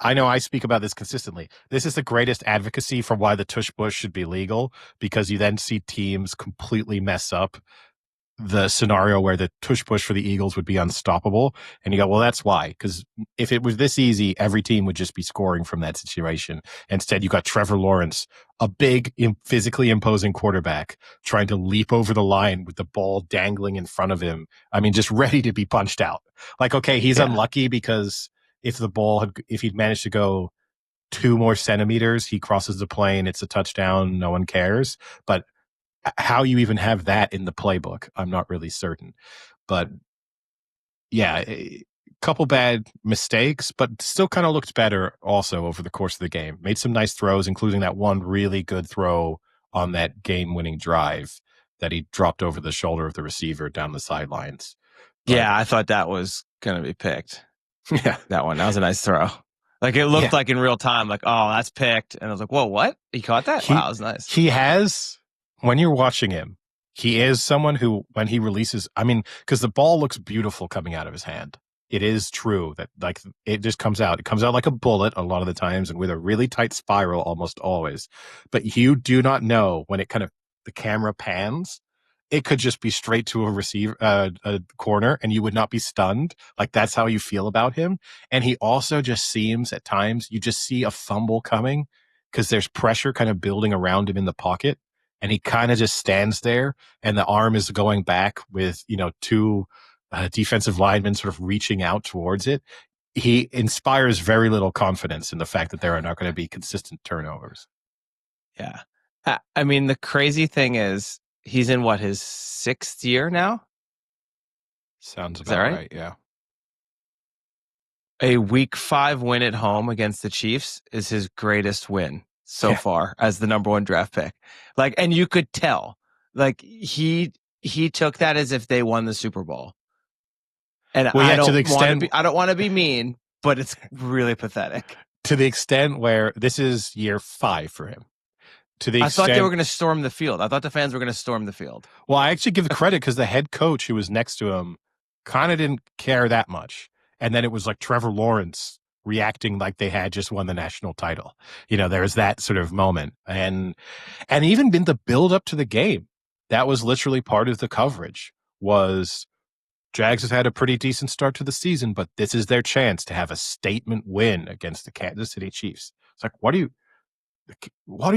I know I speak about this consistently. This is the greatest advocacy for why the tush push should be legal, because you then see teams completely mess up the scenario where the tush push for the Eagles would be unstoppable. And you go, well, that's why. Because if it was this easy, every team would just be scoring from that situation. Instead, you got Trevor Lawrence, a big, physically imposing quarterback, trying to leap over the line with the ball dangling in front of him. Just ready to be punched out. Like, okay, he's unlucky because if he'd managed to go 2 more centimeters, he crosses the plane, it's a touchdown, no one cares. But how you even have that in the playbook, I'm not really certain. But yeah, a couple bad mistakes, but still kind of looked better also over the course of the game. Made some nice throws, including that one really good throw on that game-winning drive that he dropped over the shoulder of the receiver down the sidelines. But, I thought that was going to be picked. Yeah. That was a nice throw. Like it looked like in real time, like, oh, that's picked. And I was like, whoa, what? He caught that? Wow, that was nice. He has, when you're watching him, he is someone who, when he releases, because the ball looks beautiful coming out of his hand. It is true that like it just comes out. It comes out like a bullet a lot of the times and with a really tight spiral almost always. But you do not know when it the camera pans. It could just be straight to a receiver, a corner, and you would not be stunned. Like that's how you feel about him. And he also just seems at times you just see a fumble coming because there's pressure kind of building around him in the pocket. And he kind of just stands there and the arm is going back with, 2 defensive linemen sort of reaching out towards it. He inspires very little confidence in the fact that there are not going to be consistent turnovers. Yeah. The crazy thing is he's in his 6th year now? Sounds about right? Yeah. A week 5 win at home against the Chiefs is his greatest win so far as the number 1 draft pick. Like, and you could tell, like he took that as if they won the Super Bowl. And I don't want to be mean, but it's really pathetic. To the extent where this is year 5 for him. I thought they were going to storm the field. I thought the fans were going to storm the field. Well, I actually give the credit because the head coach who was next to him kind of didn't care that much. And then it was like Trevor Lawrence reacting like they had just won the national title. There was that sort of moment. And even in the build up to the game, that was literally part of the coverage was Jags has had a pretty decent start to the season, but this is their chance to have a statement win against the Kansas City Chiefs. It's like, what are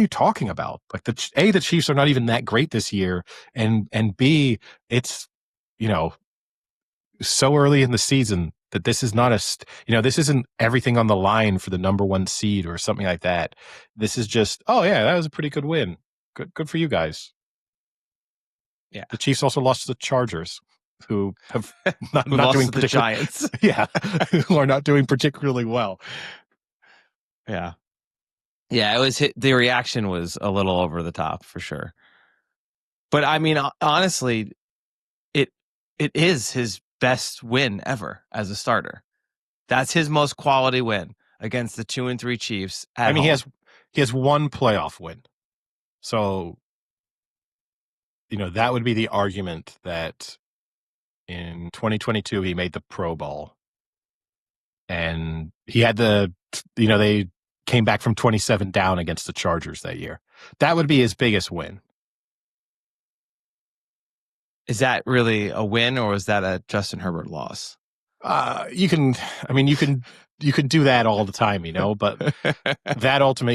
you talking about? Like the Chiefs are not even that great this year. And B, it's, so early in the season that this is not this isn't everything on the line for the number 1 seed or something like that. This is just, oh yeah, that was a pretty good win. Good for you guys. Yeah. The Chiefs also lost to the Chargers, who have not doing the Giants. Yeah. Who are not doing particularly well. Yeah. Yeah, the reaction was a little over the top for sure. But honestly, it is his best win ever as a starter. That's his most quality win against the 2-3 Chiefs at home. He has 1 playoff win. So, that would be the argument that in 2022 he made the Pro Bowl. And he had they came back from 27 down against the Chargers that year. That would be his biggest win. Is that really a win, or was that a Justin Herbert loss? You can do that all the time, but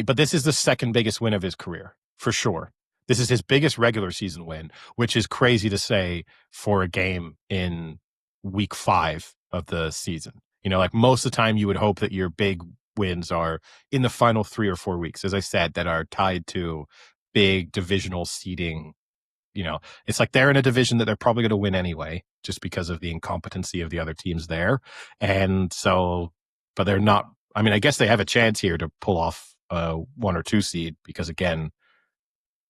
but this is the second biggest win of his career, for sure. This is his biggest regular season win, which is crazy to say for a game in week 5 of the season. Like most of the time you would hope that your big wins are in the final 3 or 4 weeks, as I said, that are tied to big divisional seeding. It's like they're in a division that they're probably going to win anyway, just because of the incompetency of the other teams there. And so, but they're not, I guess they have a chance here to pull off 1 or 2 seed, because again,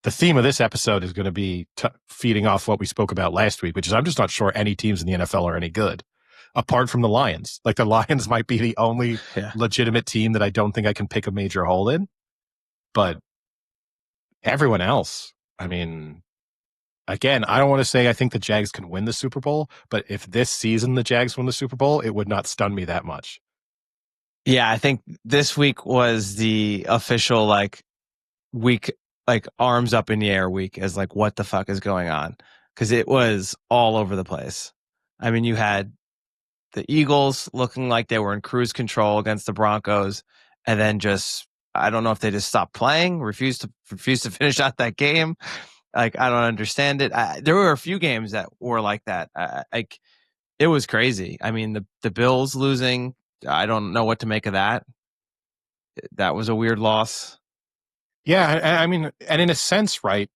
the theme of this episode is going to be feeding off what we spoke about last week, which is I'm just not sure any teams in the NFL are any good apart from the Lions. Like the Lions might be the only legitimate team that I don't think I can pick a major hole in, but everyone else, I mean, again, I don't want to say I think the Jags can win the Super Bowl, but if this season the Jags win the Super Bowl, it would not stun me that much. Yeah, I think this week was the official week, arms up in the air week, as like what the fuck is going on, because it was all over the place. I mean, you had the Eagles looking like they were in cruise control against the Broncos, and then just I don't know if they just stopped playing, refused to finish out that game. Like I don't understand it. There were a few games that were like that. It was crazy. I mean, the Bills losing, I don't know what to make of that. That was a weird loss. Yeah, I mean, and in a sense, right,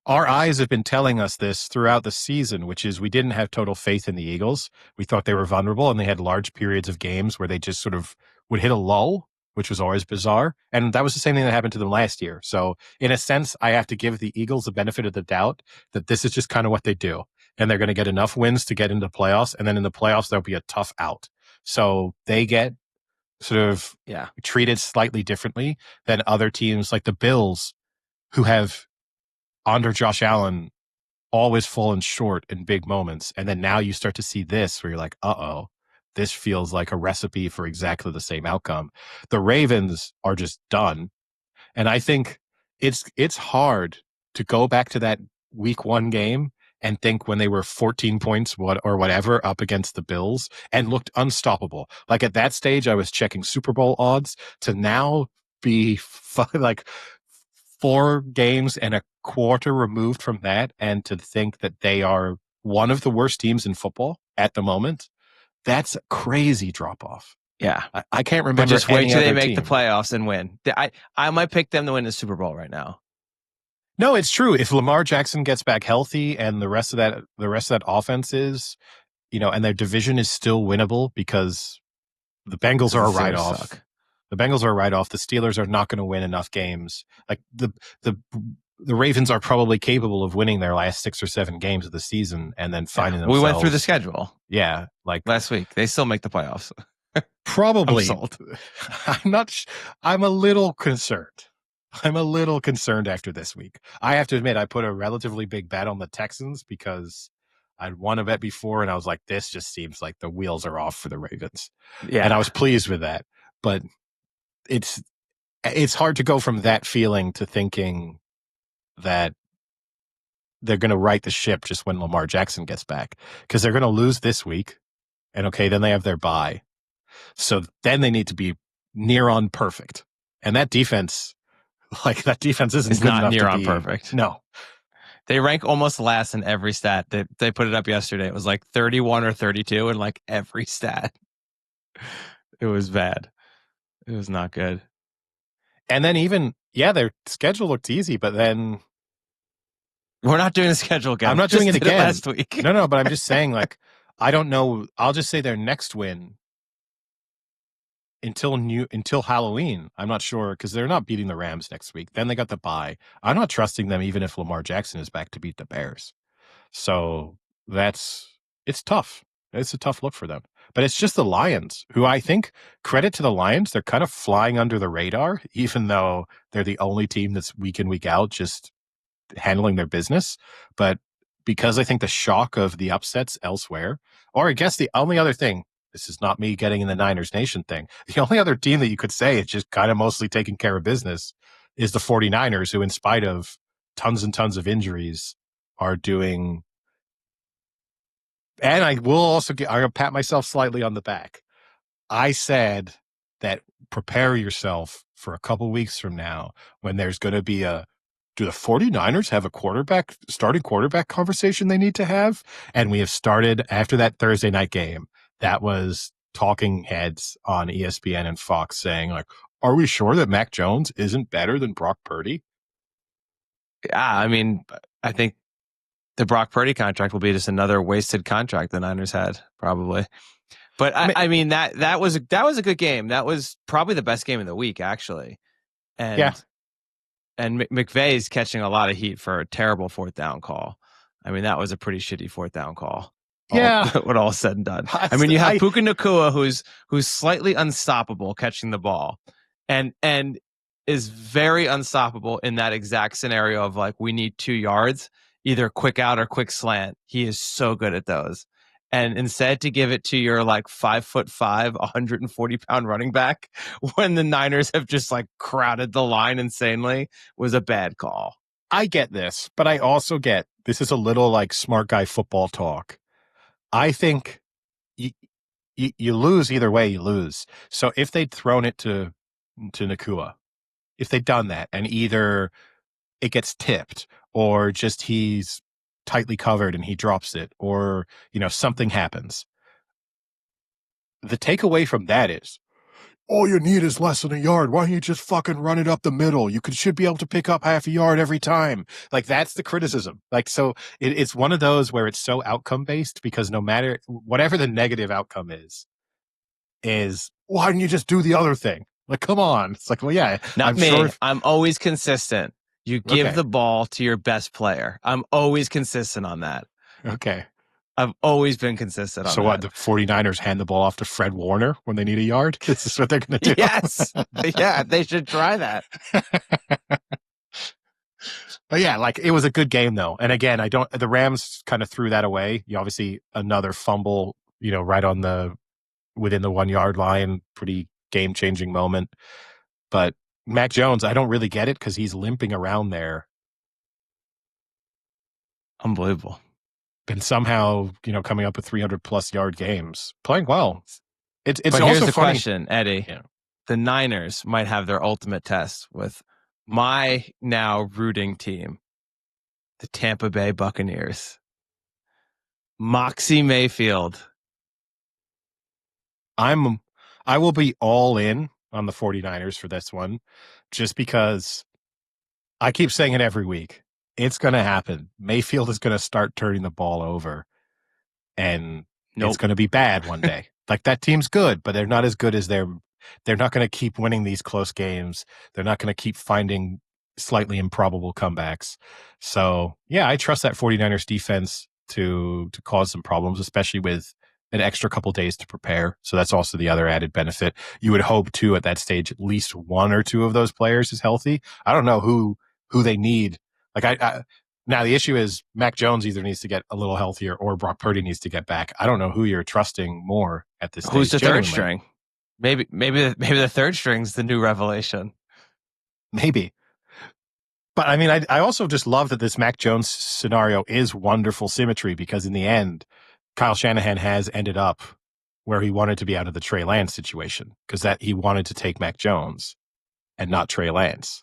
our eyes have been telling us this throughout the season, which is we didn't have total faith in the Eagles. We thought they were vulnerable, and they had large periods of games where they just sort of would hit a lull, which was always bizarre. And that was the same thing that happened to them last year. So in a sense, I have to give the Eagles the benefit of the doubt that this is just kind of what they do. And they're going to get enough wins to get into the playoffs. And then in the playoffs, there'll be a tough out. So they get sort of treated slightly differently than other teams like the Bills, who have under Josh Allen always fallen short in big moments. And then now you start to see this where you're like, uh-oh, this feels like a recipe for exactly the same outcome. The Ravens are just done. And I think it's hard to go back to that week 1 game and think when they were 14 points or whatever up against the Bills and looked unstoppable. Like at that stage, I was checking Super Bowl odds to now be like 4 games and a quarter removed from that, and to think that they are one of the worst teams in football at the moment. That's a crazy drop off. Yeah. I can't remember. But just wait till they make team. the playoffs and win. I might pick them to win the Super Bowl right now. No, it's true. If Lamar Jackson gets back healthy and the rest of that offense is, and their division is still winnable, because the Bengals are a write-off. The Bengals are a write-off. The Steelers are not going to win enough games. Like the Ravens are probably capable of winning their last 6 or 7 games of the season and then finding themselves. We went through the schedule. Yeah, like last week. They still make the playoffs. Probably. I'm sold. I'm a little concerned. I'm a little concerned after this week. I have to admit, I put a relatively big bet on the Texans because I'd won a bet before, and I was like, this just seems like the wheels are off for the Ravens. Yeah. And I was pleased with that. But it's hard to go from that feeling to thinking that they're going to right the ship just when Lamar Jackson gets back, because they're going to lose this week. And okay, then they have their bye. So then they need to be near on perfect. And that defense isn't good not enough near to on be perfect. No. They rank almost last in every stat. They put it up yesterday. It was like 31 or 32 in like every stat. It was bad. It was not good. And then even, their schedule looked easy, but then we're not doing the schedule again. I'm not doing it again last week. No, but I'm just saying, like, I don't know. I'll just say their next win until Halloween. I'm not sure, because they're not beating the Rams next week. Then they got the bye. I'm not trusting them even if Lamar Jackson is back to beat the Bears. So it's tough. It's a tough look for them. But it's just the Lions, who I think, credit to the Lions, they're kind of flying under the radar, even though they're the only team that's week in, week out just handling their business. But because I think the shock of the upsets elsewhere, or I guess the only other thing, this is not me getting in the Niners Nation thing, the only other team that you could say is just kind of mostly taking care of business is the 49ers, who, in spite of tons and tons of injuries, are doing. And I will also I'm going to pat myself slightly on the back. I said that prepare yourself for a couple weeks from now when there's going to be do the 49ers have a starting quarterback conversation they need to have? And we have started after that Thursday night game. That was talking heads on ESPN and Fox saying, like, are we sure that Mac Jones isn't better than Brock Purdy? Yeah, I mean, I think the Brock Purdy contract will be just another wasted contract the Niners had, probably. But I mean that was a good game. That was probably the best game of the week, actually. Yeah. And McVay's catching a lot of heat for a terrible fourth down call. I mean, that was a pretty shitty fourth down call. All Yeah. when all said and done. I, I mean, you have I Puka Nacua, who's slightly unstoppable catching the ball, and is very unstoppable in that exact scenario of like, we need 2 yards, either quick out or quick slant. He is so good at those. And instead to give it to your like 5'5", 140-pound running back when the Niners have just like crowded the line insanely was a bad call. I get this, but I also get this is a little like smart guy football talk. I think you lose either way, you lose. So if they'd thrown it to Nakua, if they'd done that, and either it gets tipped or just he's tightly covered and he drops it, or something happens. The takeaway from that is all you need is less than a yard. Why don't you just fucking run it up the middle? You should be able to pick up half a yard every time. Like, that's the criticism. Like, so it's one of those where it's so outcome based, because no matter whatever the negative outcome is why didn't you just do the other thing? Like, come on. It's like, well, yeah, Not I'm me. sure. I'm always consistent. You give Okay. the ball to your best player. I'm always consistent on that. Okay. I've always been consistent on So that. what, the 49ers hand the ball off to Fred Warner when they need a yard? This is what they're going to do? Yes. Yeah, they should try that. But yeah, like, it was a good game though. And again, the Rams kind of threw that away. You obviously another fumble, right on within the 1 yard line, pretty game changing moment. But Mac Jones, I don't really get it because he's limping around there. Unbelievable. And somehow, coming up with 300+ yard games, playing well. It's but also here's the funny. question, Eddie. Yeah. The Niners might have their ultimate test with my now rooting team, the Tampa Bay Buccaneers. Moxie Mayfield. I will be all in on the 49ers for this one, just because I keep saying it every week. It's going to happen. Mayfield is going to start turning the ball over, and it's going to be bad one day. Like, that team's good, but they're not as good as they're not going to keep winning these close games. They're not going to keep finding slightly improbable comebacks. So, yeah, I trust that 49ers defense to cause some problems, especially with an extra couple days to prepare. So that's also the other added benefit. You would hope too at that stage at least one or two of those players is healthy. I don't know who they need. Like, now the issue is Mac Jones either needs to get a little healthier or Brock Purdy needs to get back. I don't know who you're trusting more at this stage. Who's the third string? Maybe the third string's the new revelation. Maybe. But I mean, I also just love that this Mac Jones scenario is wonderful symmetry, because in the end, Kyle Shanahan has ended up where he wanted to be out of the Trey Lance situation, because that he wanted to take Mac Jones and not Trey Lance.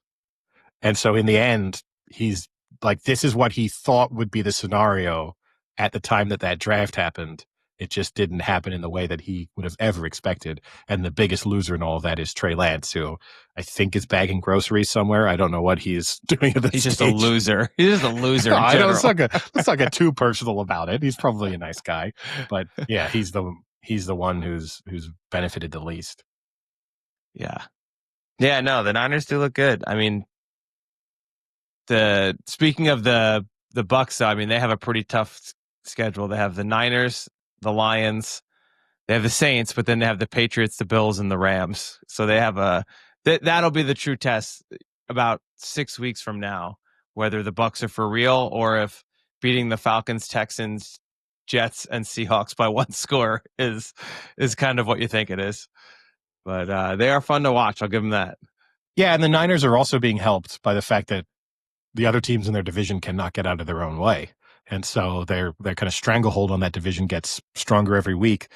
And so in the end, he's like, this is what he thought would be the scenario at the time that draft happened. It just didn't happen in the way that he would have ever expected. And the biggest loser in all of that is Trey Lance, who I think is bagging groceries somewhere. I don't know what he's doing at this He's stage. just a loser. He's just a loser in I general. let's not get too personal about it. He's probably a nice guy. But yeah, he's the one who's benefited the least. Yeah. Yeah, no, the Niners do look good. I mean, speaking of the Bucs, I mean, they have a pretty tough schedule. They have the Niners, the Lions, they have the Saints, but then they have the Patriots, the Bills, and the Rams. So they have that'll be the true test about 6 weeks from now, whether the Bucs are for real or if beating the Falcons, Texans, Jets, and Seahawks by one score is kind of what you think it is. But they are fun to watch. I'll give them that. Yeah, and the Niners are also being helped by the fact that the other teams in their division cannot get out of their own way. And so their kind of stranglehold on that division gets stronger every week.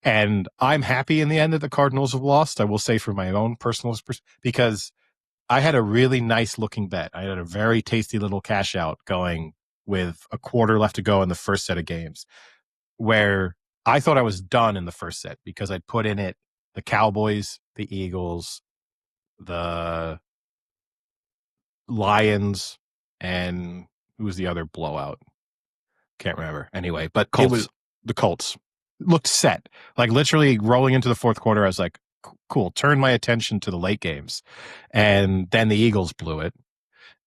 And I'm happy in the end that the Cardinals have lost, I will say, for my own personal because I had a really nice looking bet. I had a very tasty little cash out going with a quarter left to go in the first set of games, where I thought I was done in the first set because I'd put in it the Cowboys, the Eagles, the Lions, and who was the other blowout? Can't remember. Anyway, but Colts. It was the Colts. looked set. Like literally rolling into the fourth quarter, I was like, cool, turn my attention to the late games. And then the Eagles blew it.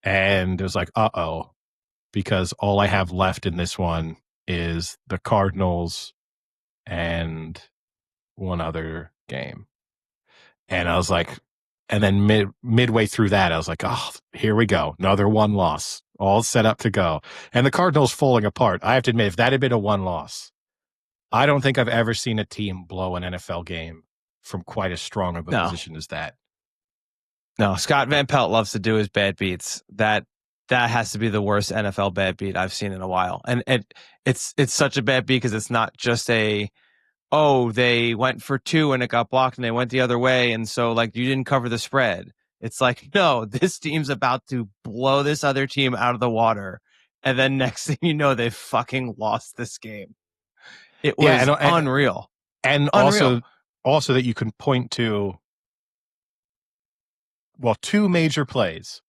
And it was like, uh-oh, because all I have left in this one is the Cardinals and one other game. And I was like, and then midway through that, I was like, oh, here we go. Another one loss, all set up to go. And the Cardinals falling apart. I have to admit, if that had been a one loss, I don't think I've ever seen a team blow an NFL game from quite as strong of a No, position as that. no. Scott Van Pelt loves to do his bad beats. That has to be the worst NFL bad beat I've seen in a while. And it's such a bad beat because it's not just a, oh, they went for two and it got blocked and they went the other way. And so, like, you didn't cover the spread. It's like, no, this team's about to blow this other team out of the water. And then next thing you know, they fucking lost this game. It Yeah, was unreal. And Unreal. also that you can point to, well, two major plays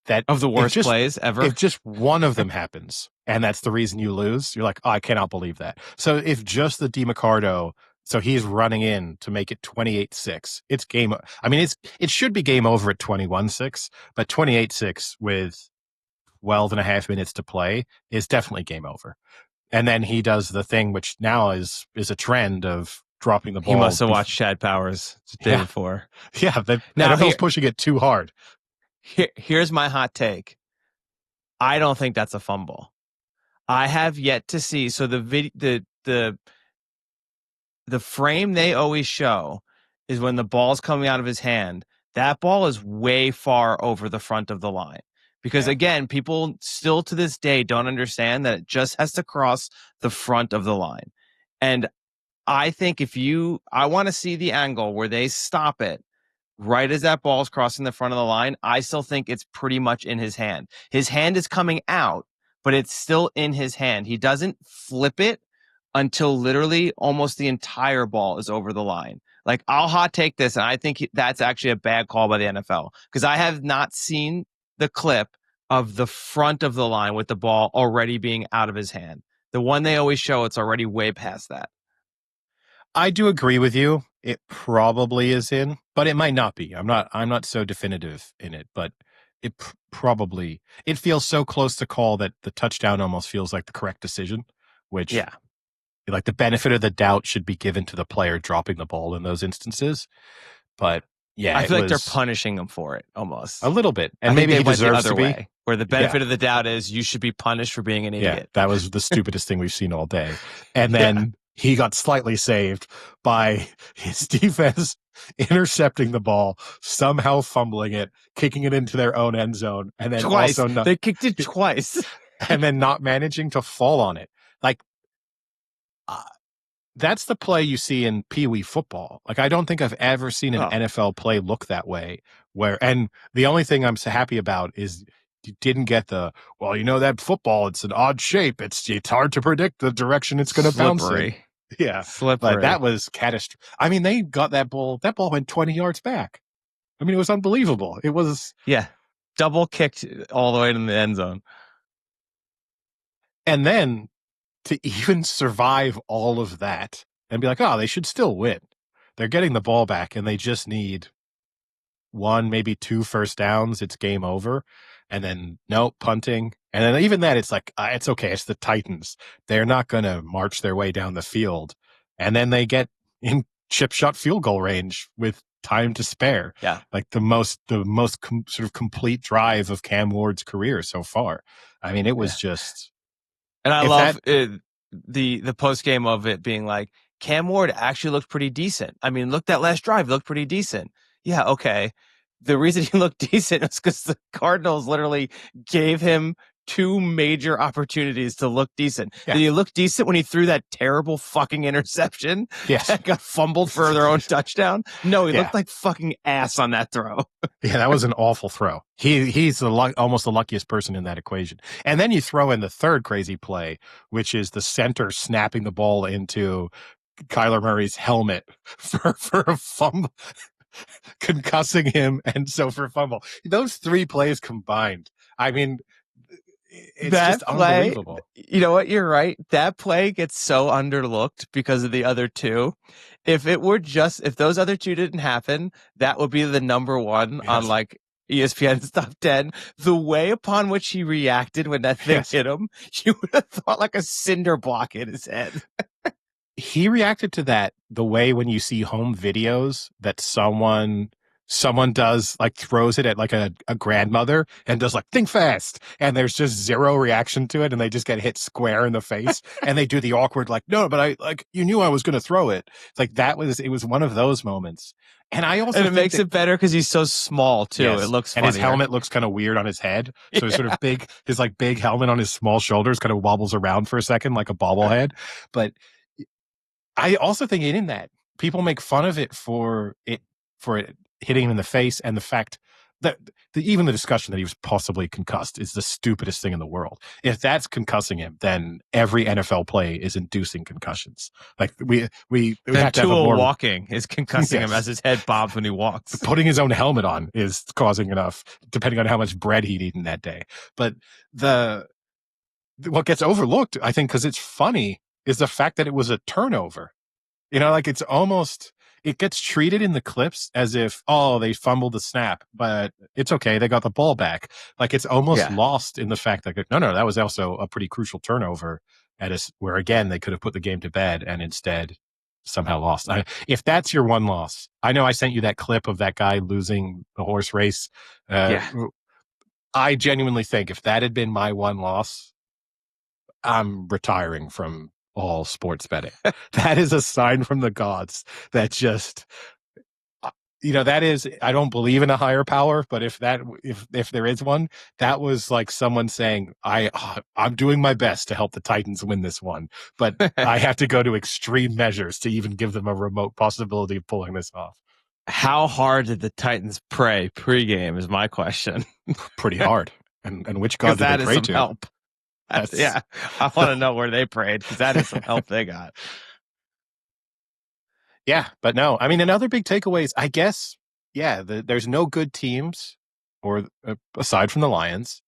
that Of the worst plays ever. If just one of them happens and that's the reason you lose, you're like, oh, I cannot believe that. So if just the DiMiccardo, so he's running in to make it 28-6, it's game. I mean, it should be game over at 21-6, but 28-6 with 12 and a half minutes to play is definitely game over. And then he does the thing, which now is a trend of dropping the ball. He must have watched Chad Powers the day before. Yeah, the NFL's pushing it too hard. Here's my hot take. I don't think that's a fumble. I have yet to see. So the frame they always show is when the ball's coming out of his hand. That ball is way far over the front of the line. Because again, people still to this day don't understand that it just has to cross the front of the line. And I think I want to see the angle where they stop it right as that ball is crossing the front of the line. I still think it's pretty much in his hand. His hand is coming out, but it's still in his hand. He doesn't flip it until literally almost the entire ball is over the line. Like, I'll hot take this, and I think that's actually a bad call by the NFL because I have not seen the clip of the front of the line with the ball already being out of his hand. The one they always show, it's already way past that. I do agree with you. It probably is in, but it might not be. I'm not so definitive in it, but it probably, it feels so close to call that the touchdown almost feels like the correct decision, which like the benefit of the doubt should be given to the player dropping the ball in those instances. But yeah, I feel like they're punishing him for it almost a little bit, and maybe he deserves to be. Way, where the benefit of the doubt is you should be punished for being an idiot. That was the stupidest thing we've seen all day. And then he got slightly saved by his defense intercepting the ball, somehow fumbling it, kicking it into their own end zone, and then twice. Also they kicked it twice, and then not managing to fall on it. Like. That's the play you see in Pee Wee football. Like, I don't think I've ever seen an NFL play look that way. And the only thing I'm so happy about is you didn't get that football, it's an odd shape. It's hard to predict the direction it's going to bounce in. Yeah. Slippery. But that was catastrophic. I mean, they got that ball went 20 yards back. I mean, it was unbelievable. It was. Yeah. Double kicked all the way to the end zone. And then to even survive all of that and be like, oh, they should still win. They're getting the ball back and they just need one, maybe two first downs. It's game over. And then punting. And then even that, it's like, it's okay. It's the Titans. They're not going to march their way down the field. And then they get in chip shot field goal range with time to spare. Yeah. Like the most sort of complete drive of Cam Ward's career so far. I mean, it was just. And I love the post game of it being like, Cam Ward actually looked pretty decent. I mean, look, that last drive looked pretty decent. Yeah, okay. The reason he looked decent is because the Cardinals literally gave him two major opportunities to look decent. Yeah. Did he look decent when he threw that terrible fucking interception? Yes. That got fumbled for their own touchdown? No, he looked like fucking ass on that throw. Yeah, that was an awful throw. He's almost the luckiest person in that equation. And then you throw in the third crazy play, which is the center snapping the ball into Kyler Murray's helmet for a fumble, concussing him, and so for a fumble. Those three plays combined, I mean, It's just That play, unbelievable. you know what? You're right. That play gets so underlooked because of the other two. If those other two didn't happen, that would be the number one on Yes. like ESPN's top 10. The way upon which he reacted when that thing Yes. hit him, you would have thought like a cinder block hit his head. He reacted to that the way when you see home videos that someone does, like throws it at like a grandmother and does like think fast, and there's just zero reaction to it, and they just get hit square in the face, and they do the awkward like, no, but I, like, you knew I was going to throw it. It's like it was one of those moments. And I also And it think makes that, it better because he's so small too. It yes, looks and his funnier. helmet looks kind of weird on his head, so his sort Yeah. of his like big helmet on his small shoulders kind of wobbles around for a second like a bobblehead. But I also think in that people make fun of it for it hitting him in the face, and the fact that even the discussion that he was possibly concussed is the stupidest thing in the world. If that's concussing him, then every NFL play is inducing concussions. Like we Then have to have a Tua more walking is concussing him yes. as his head bobs when he walks. Putting his own helmet on is causing enough, depending on how much bread he'd eaten that day. But the what gets overlooked, I think, because it's funny, is the fact that it was a turnover. Like it's almost, it gets treated in the clips as if, oh, they fumbled the snap, but it's okay. They got the ball back. Like it's almost Yeah. lost in the fact that, no, that was also a pretty crucial turnover where again, they could have put the game to bed and instead somehow lost. If that's your one loss, I know I sent you that clip of that guy losing the horse race. Yeah. I genuinely think if that had been my one loss, I'm retiring from all sports betting. That is a sign from the gods that just, that is, I don't believe in a higher power, but if there is one, that was like someone saying, I'm doing my best to help the Titans win this one, but I have to go to extreme measures to even give them a remote possibility of pulling this off. How hard did the Titans pray pregame is my question. Pretty hard. And which Because god did they that is pray some to? help. Yeah. I want to know where they prayed because that is some help they got. Yeah, but no, I mean, another big takeaways, I guess, yeah, there's no good teams or aside from the Lions.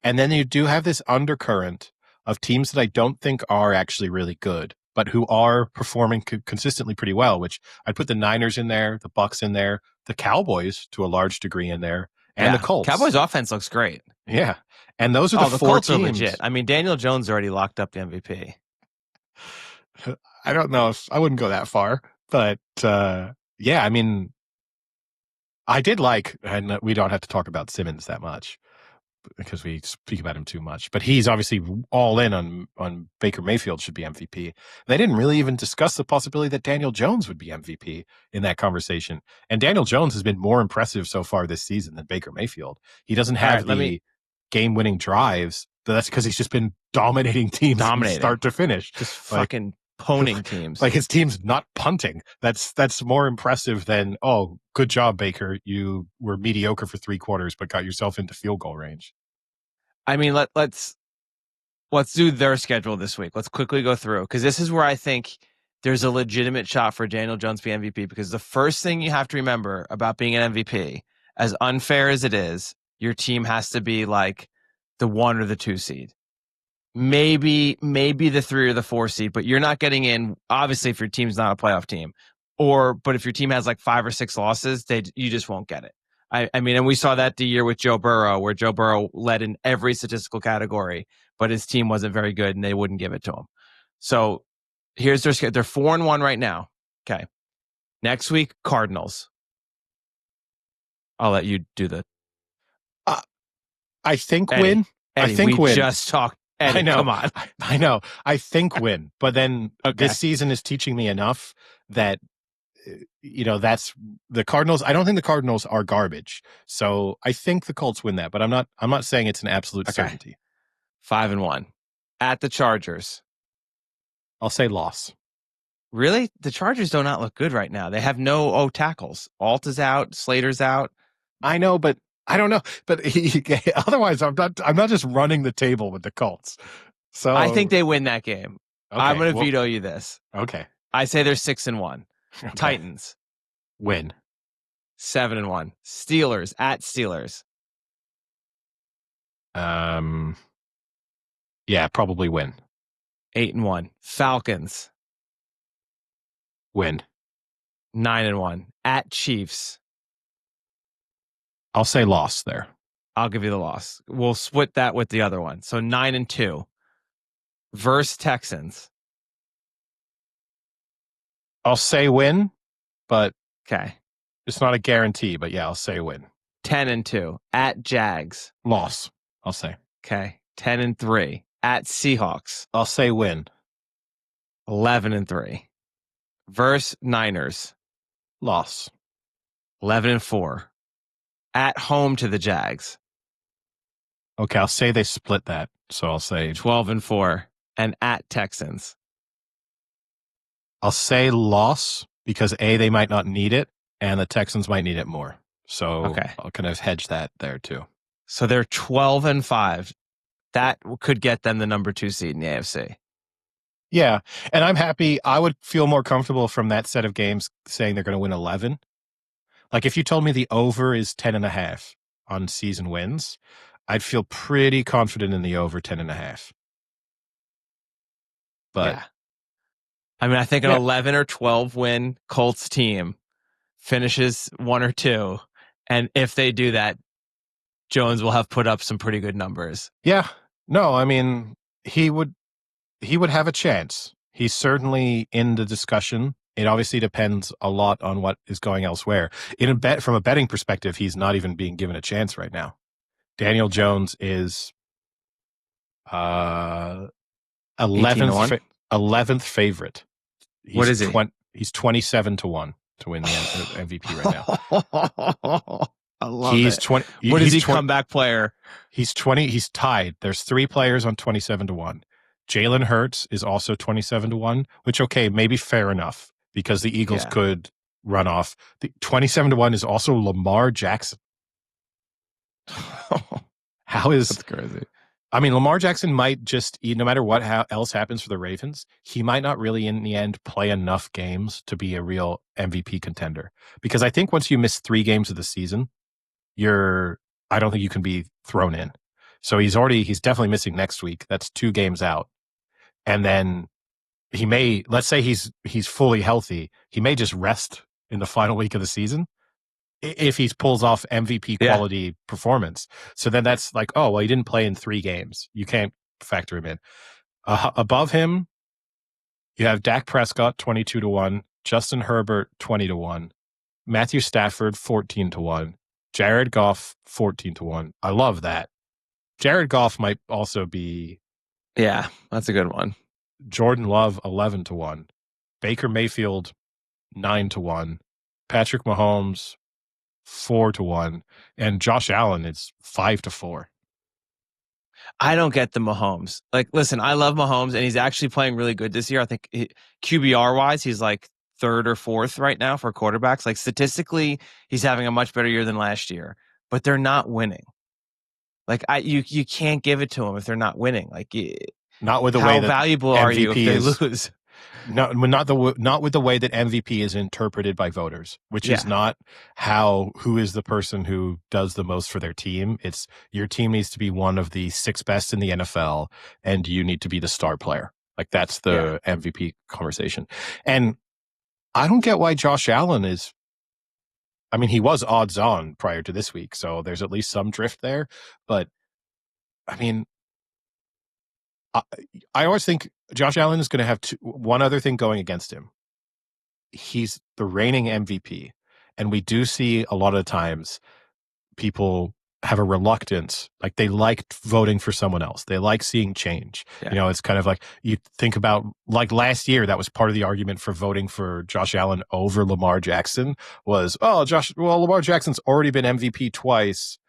And then you do have this undercurrent of teams that I don't think are actually really good, but who are performing consistently pretty well, which I'd put the Niners in there, the Bucks in there, the Cowboys to a large degree in there, and the Yeah. Colts. Cowboys offense looks great. Yeah. And those are the the four Colts teams. are legit. I mean, Daniel Jones already locked up the MVP. I don't know if I wouldn't go that far, but yeah, I mean, I did like, and we don't have to talk about Simmons that much because we speak about him too much, but he's obviously all in on Baker Mayfield should be MVP. They didn't really even discuss the possibility that Daniel Jones would be MVP in that conversation. And Daniel Jones has been more impressive so far this season than Baker Mayfield. He doesn't have the game-winning drives. That's because he's just been dominating teams from start to finish. Just fucking poning teams. Like his team's not punting. That's more impressive than, oh, good job, Baker. You were mediocre for 3 quarters, but got yourself into field goal range. I mean, let's do their schedule this week. Let's quickly go through because this is where I think there's a legitimate shot for Daniel Jones to be MVP. Because the first thing you have to remember about being an MVP, as unfair as it is, your team has to be like the 1 or the 2 seed. Maybe the 3 or the 4 seed, but you're not getting in, obviously, if your team's not a playoff team. But if your team has like 5 or 6 losses, you just won't get it. I mean, and we saw that the year with Joe Burrow, where Joe Burrow led in every statistical category, but his team wasn't very good and they wouldn't give it to him. So here's their schedule. They're 4-1 right now. Okay. Next week, Cardinals. I'll let you do the. I think Eddie, win. Eddie, I think we win. just talked. Eddie, I know. Come on. I know. I think win. But then Okay. This season is teaching me enough that, that's the Cardinals. I don't think the Cardinals are garbage. So I think the Colts win that, but I'm not saying it's an absolute certainty. 5-1 at the Chargers. I'll say loss. Really? The Chargers do not look good right now. They have no tackles. Alt is out. Slater's out. I know, but I don't know. But otherwise, I'm not just running the table with the Colts. So I think they win that game. Okay, I'm going to veto you this. Okay. I say they're 6-1. Okay. Titans win. 7-1. Steelers at Steelers. Yeah, probably win. 8-1. Falcons, Win. 9-1. At Chiefs, I'll say loss there. I'll give you the loss. We'll split that with the other one. So 9-2. Versus Texans. I'll say win, but Okay. it's not a guarantee. But yeah, I'll say win. 10-2. At Jags. Loss, I'll say. Okay. 10-3. At Seahawks. I'll say win. 11-3. Versus Niners. Loss. 11-4. At home to the Jags. Okay, I'll say they split that. So I'll say 12-4. And at Texans. I'll say loss because they might not need it, and the Texans might need it more. So Okay. I'll kind of hedge that there too. So they're 12-5. That could get them the number 2 seed in the AFC. Yeah, and I'm happy. I would feel more comfortable from that set of games saying they're going to win 11. Like if you told me the over is 10.5 on season wins, I'd feel pretty confident in the over 10.5. But yeah. I mean, I think an 11 or 12 win Colts team finishes 1 or 2. And if they do that, Jones will have put up some pretty good numbers. Yeah. No, I mean, he would have a chance. He's certainly in the discussion. It obviously depends a lot on what is going elsewhere. From a betting perspective, he's not even being given a chance right now. Daniel Jones is 11th favorite. What is he? He's 27-1 to win the MVP right now. I love it. 20. What is he? Comeback player. He's 20. He's tied. There's 3 players on 27-1. Jalen Hurts is also 27-1, which maybe fair enough because the Eagles could run off. The 27-1 is also Lamar Jackson. That's crazy? I mean, Lamar Jackson might just, no matter what else happens for the Ravens, he might not really in the end play enough games to be a real MVP contender. Because I think once you miss 3 games of the season, I don't think you can be thrown in. So he's definitely missing next week. That's 2 games out. And then let's say he's fully healthy. He may just rest in the final week of the season if he pulls off MVP quality performance. So then that's like, oh, well, he didn't play in 3 games. You can't factor him in. Above him, you have Dak Prescott, 22-1, Justin Herbert, 20-1, Matthew Stafford, 14-1, Jared Goff, 14-1. I love that. Jared Goff might also be... Yeah, that's a good one. Jordan Love, 11-1. Baker Mayfield, 9-1. Patrick Mahomes, 4-1. And Josh Allen is 5-4. I don't get the Mahomes. Like, listen, I love Mahomes, and he's actually playing really good this year. I think QBR-wise, he's like 3rd or 4th right now for quarterbacks. Like, statistically, he's having a much better year than last year. But they're not winning. Like, you can't give it to them if they're not winning. Like, not with the way that valuable MVP are you if they lose? Not with the way that MVP is interpreted by voters, which is not who is the person who does the most for their team. It's your team needs to be one of the 6 best in the NFL, and you need to be the star player. Like that's the MVP conversation. And I don't get why Josh Allen is. I mean, he was odds on prior to this week, so there's at least some drift there. But I mean, I always think Josh Allen is going to have one other thing going against him. He's the reigning MVP. And we do see a lot of times people have a reluctance, like they like voting for someone else. They like seeing change. Yeah. It's kind of like you think about like last year, that was part of the argument for voting for Josh Allen over Lamar Jackson was, Lamar Jackson's already been MVP twice.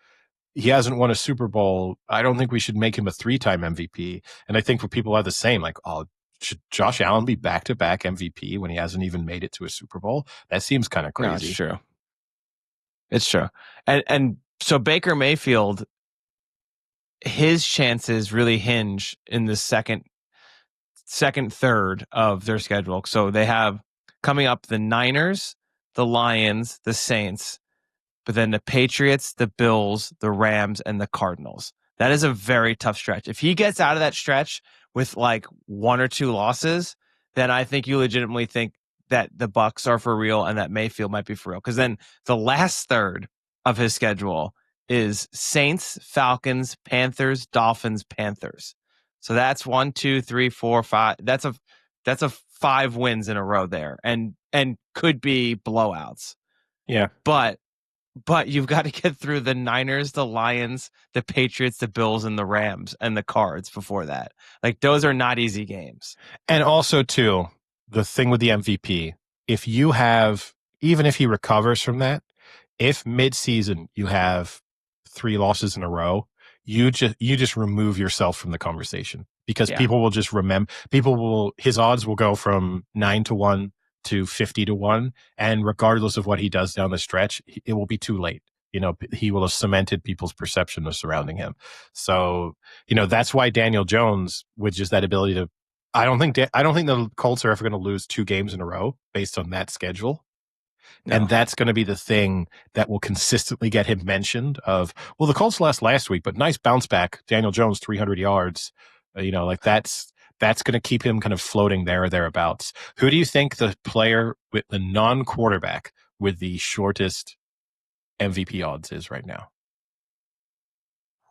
He hasn't won a Super Bowl. I don't think we should make him a 3-time MVP. And I think for people are the same, like, should Josh Allen be back-to-back MVP when he hasn't even made it to a Super Bowl? That seems kind of crazy. No, it's true. It's true. And so Baker Mayfield, his chances really hinge in the second third of their schedule. So they have coming up the Niners, the Lions, the Saints, but then the Patriots, the Bills, the Rams, and the Cardinals. That is a very tough stretch. If he gets out of that stretch with like 1 or 2 losses, then I think you legitimately think that the Bucs are for real and that Mayfield might be for real. Because then the last third of his schedule is Saints, Falcons, Panthers, Dolphins, Panthers. So that's 1, 2, 3, 4, 5. That's a 5 wins in a row there, and could be blowouts. Yeah. But you've got to get through the Niners, the Lions, the Patriots, the Bills, and the Rams, and the Cards before that. Like, those are not easy games. And also, too, the thing with the MVP, if you have, even if he recovers from that, if midseason you have 3 losses in a row, you just remove yourself from the conversation, because people will just remember, his odds will go from 9-1 to 50-1. And regardless of what he does down the stretch, it will be too late. He will have cemented people's perception of surrounding him. So, that's why Daniel Jones, with just that ability to, I don't think the Colts are ever going to lose 2 games in a row based on that schedule. No. And that's going to be the thing that will consistently get him mentioned of, well, the Colts lost last week, but nice bounce back. Daniel Jones, 300 yards. That's going to keep him kind of floating there or thereabouts. Who do you think the player with the non-quarterback with the shortest MVP odds is right now?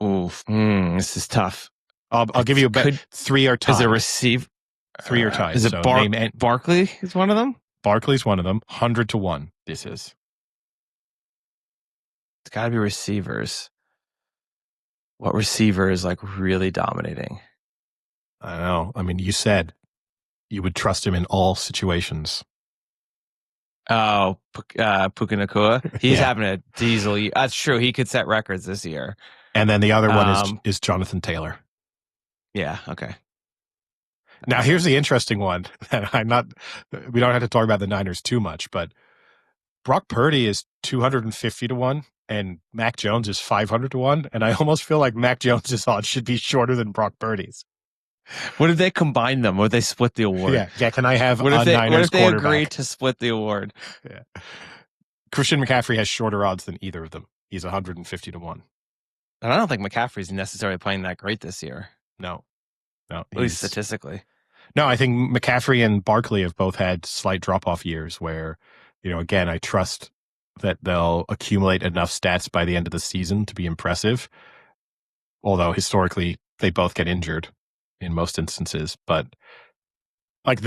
Oof, this is tough. I'll give you a bet. 3 are tied. Is it a receive? 3 are tied. Is it Barkley is one of them? Barkley's one of them. 100-1. This is. It's got to be receivers. What receiver is like really dominating? I don't know. I mean, you said you would trust him in all situations. Oh, Puka Nacua. He's having a diesel. That's true. He could set records this year. And then the other one is Jonathan Taylor. Yeah. Okay. Now, here's the interesting one. We don't have to talk about the Niners too much, but Brock Purdy is 250-1 and Mac Jones is 500-1. And I almost feel like Mac Jones's odds should be shorter than Brock Purdy's. What if they combine them? Or they split the award? Yeah. Can I have Niners quarterback? What if they agree to split the award? Yeah. Christian McCaffrey has shorter odds than either of them. He's 150-1. And I don't think McCaffrey's necessarily playing that great this year. No. At least statistically. No, I think McCaffrey and Barkley have both had slight drop-off years where, again, I trust that they'll accumulate enough stats by the end of the season to be impressive. Although historically, they both get injured in most instances. But like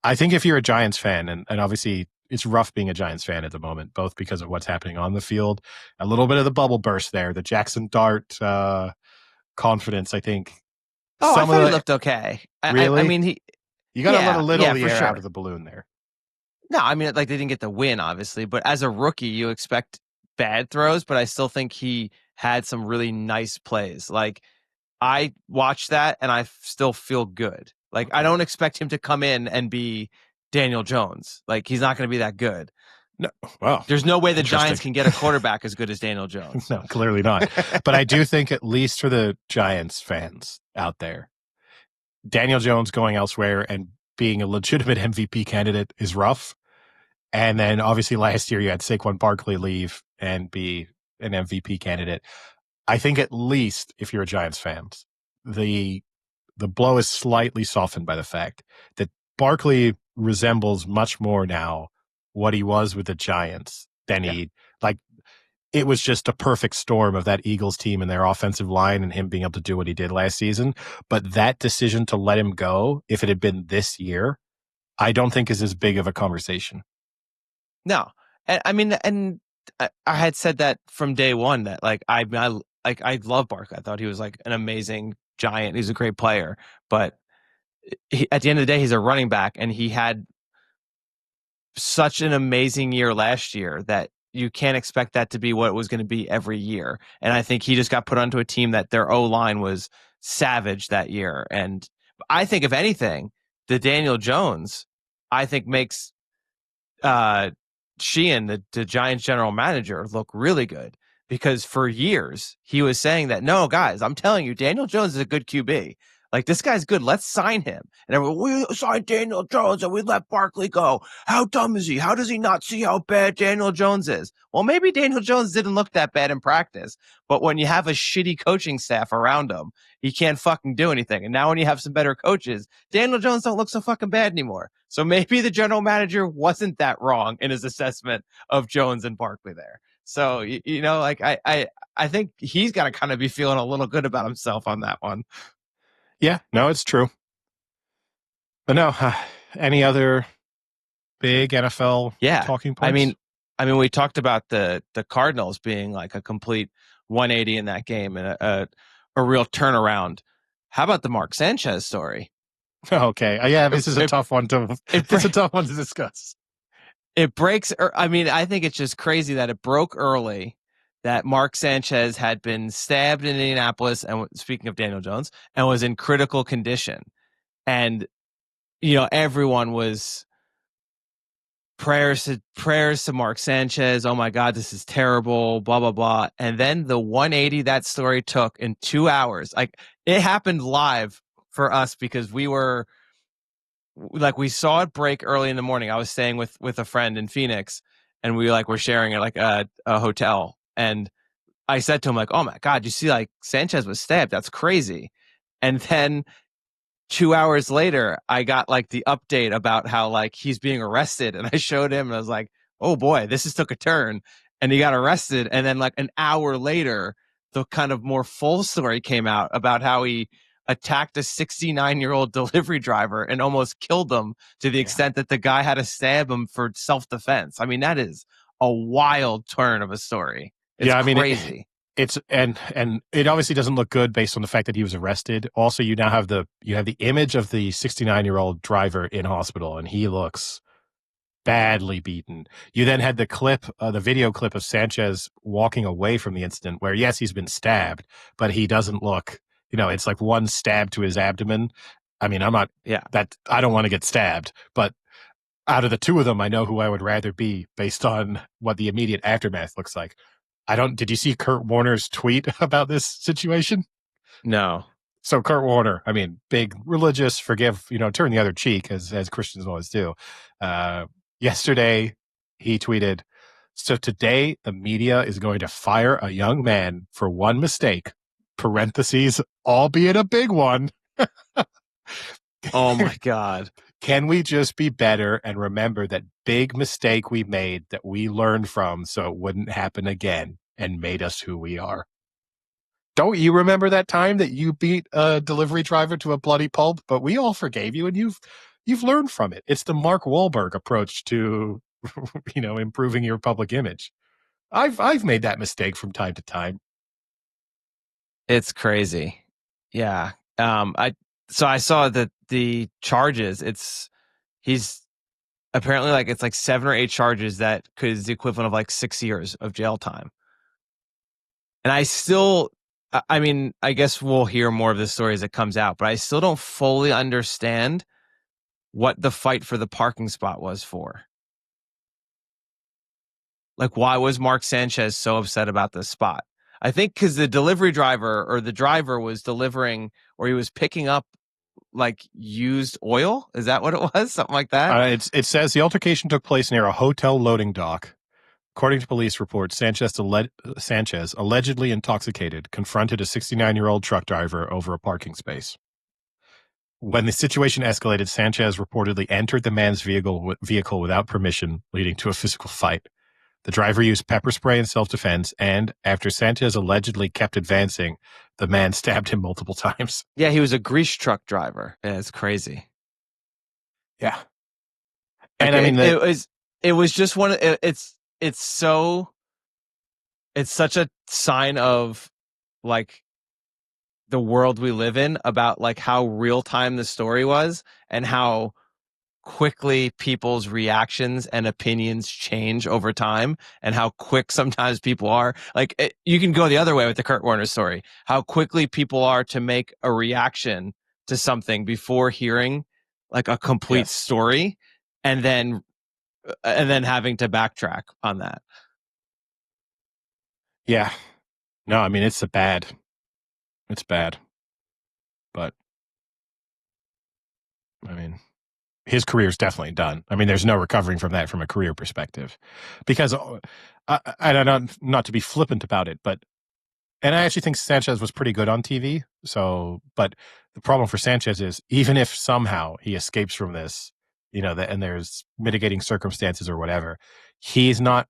I think if you're a Giants fan, and obviously it's rough being a Giants fan at the moment, both because of what's happening on the field, a little bit of the bubble burst there, the Jackson Dart confidence, I think. Oh, I thought he looked okay. Really? I mean, you got to let a little of the air out of the balloon there. No, I mean, like, they didn't get the win, obviously, but as a rookie, you expect bad throws, but I still think he had some really nice plays. Like, I watched that and I still feel good. Like, I don't expect him to come in and be Daniel Jones. Like, he's not going to be that good. No, well, there's no way the Giants can get a quarterback as good as Daniel Jones. No, clearly not. But I do think, at least for the Giants fans out there, Daniel Jones going elsewhere and being a legitimate MVP candidate is rough. And then obviously last year you had Saquon Barkley leave and be an MVP candidate. I think at least if you're a Giants fan, the blow is slightly softened by the fact that Barkley resembles much more now what he was with the Giants than it was just a perfect storm of that Eagles team and their offensive line and him being able to do what he did last season. But that decision to let him go, if it had been this year, I don't think is as big of a conversation. No. I mean, and I had said that from day one, that I love Barkley. I thought he was like an amazing Giant. He's a great player, but at the end of the day, he's a running back, and he had such an amazing year last year that you can't expect that to be what it was going to be every year. And I think he just got put onto a team that their O-line was savage that year. And I think, if anything, the Daniel Jones, I think, makes Sheehan, the Giants general manager, look really good, because for years he was saying that, no, guys, I'm telling you, Daniel Jones is a good QB. Like, this guy's good. Let's sign him. And everyone, we signed Daniel Jones and we let Barkley go. How dumb is he? How does he not see how bad Daniel Jones is? Well, maybe Daniel Jones didn't look that bad in practice, but when you have a shitty coaching staff around him, he can't fucking do anything. And now when you have some better coaches, Daniel Jones don't look so fucking bad anymore. So maybe the general manager wasn't that wrong in his assessment of Jones and Barkley there. So, like I think he's got to kind of be feeling a little good about himself on that one. Yeah, no, it's true. But no, any other big NFL Yeah. talking I points? mean, we talked about the Cardinals being like a complete 180 in that game and a real turnaround. How about the Mark Sanchez story? Okay, yeah, this is a tough one to it's a tough one to discuss. It breaks. I think it's just crazy that it broke early that Mark Sanchez had been stabbed in Indianapolis, and speaking of Daniel Jones, and was in critical condition. And everyone was prayers to Mark Sanchez. Oh my God, this is terrible. Blah blah blah. And then the 180 that story took in 2 hours, like it happened live for us because we saw it break early in the morning. I was staying with a friend in Phoenix, and we were sharing it like a hotel. And I said to him like, "Oh my God, you see like Sanchez was stabbed. That's crazy." And then 2 hours later, I got like the update about how like he's being arrested, and I showed him, and I was like, "Oh boy, this has took a turn." And he got arrested, and then like an hour later, the kind of more full story came out about how he attacked a 69-year-old delivery driver and almost killed him to the extent that the guy had to stab him for self-defense. I mean, that is a wild turn of a story. It's crazy. It's and it obviously doesn't look good based on the fact that he was arrested. Also, you now have the image of the 69-year-old driver in hospital, and he looks badly beaten. You then had the video clip of Sanchez walking away from the incident, where yes, he's been stabbed, but he doesn't look. It's like one stab to his abdomen. I mean, I'm not. Yeah. I don't want to get stabbed, but out of the two of them, I know who I would rather be based on what the immediate aftermath looks like. Did you see Kurt Warner's tweet about this situation? No. So Kurt Warner, I mean, big religious, turn the other cheek as Christians always do. Yesterday he tweeted, "So today the media is going to fire a young man for one mistake, parentheses, albeit a big one." Oh my God. Can we just be better and remember that big mistake we made that we learned from so it wouldn't happen again and made us who we are? Don't you remember that time that you beat a delivery driver to a bloody pulp? But we all forgave you, and you've learned from it. It's the Mark Wahlberg approach to improving your public image. I've made that mistake from time to time. It's crazy. Yeah. I saw that the charges, he's apparently it's like 7 or 8 charges that is the equivalent of like 6 years of jail time. And I guess we'll hear more of this story as it comes out, but I still don't fully understand what the fight for the parking spot was for. Like, why was Mark Sanchez so upset about this spot? I think because the delivery driver or the driver was delivering, or he was picking up like used oil. Is that what it was? Something like that? It says the altercation took place near a hotel loading dock. According to police reports, Sanchez, allegedly intoxicated, confronted a 69-year-old truck driver over a parking space. When the situation escalated, Sanchez reportedly entered the man's vehicle without permission, leading to a physical fight. The driver used pepper spray in self-defense, and after Sanchez allegedly kept advancing, the man stabbed him multiple times. Yeah, he was a grease truck driver. Yeah, it's crazy. Yeah. And I mean, it was just one of it's such a sign of like the world we live in, about like how real time the story was and how quickly people's reactions and opinions change over time, and how quick sometimes people are. Like, you can go the other way with the Kurt Warner story, how quickly people are to make a reaction to something before hearing like a complete story, and then having to backtrack on that. Yeah. No, I mean, it's bad. But I mean, his career's definitely done. I mean, there's no recovering from that from a career perspective, because I don't, not to be flippant about it, but and I actually think Sanchez was pretty good on TV. So, but the problem for Sanchez is even if somehow he escapes from this, and there's mitigating circumstances or whatever, he's not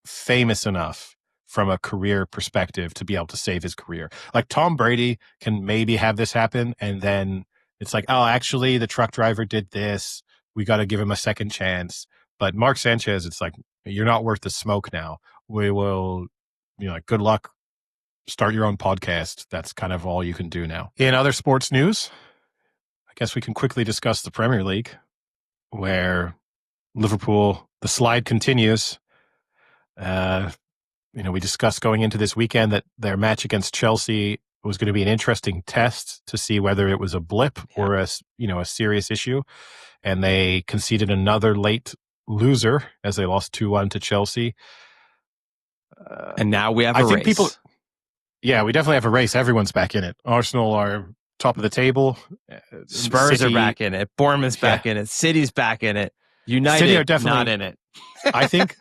famous enough from a career perspective to be able to save his career. Like Tom Brady can maybe have this happen, and then it's like, oh, actually, the truck driver did this. We got to give him a second chance. But Mark Sanchez, it's like, you're not worth the smoke now. We will, like, good luck. Start your own podcast. That's kind of all you can do now. In other sports news, I guess we can quickly discuss the Premier League, where Liverpool, the slide continues. We discussed going into this weekend that their match against Chelsea was going to be an interesting test to see whether it was a blip or a serious issue. And they conceded another late loser as they lost 2-1 to Chelsea. And now we have a race. Yeah, we definitely have a race. Everyone's back in it. Arsenal are top of the table. Spurs are back in it. Bournemouth's back in it. City's back in it. United City are definitely not in it. I think,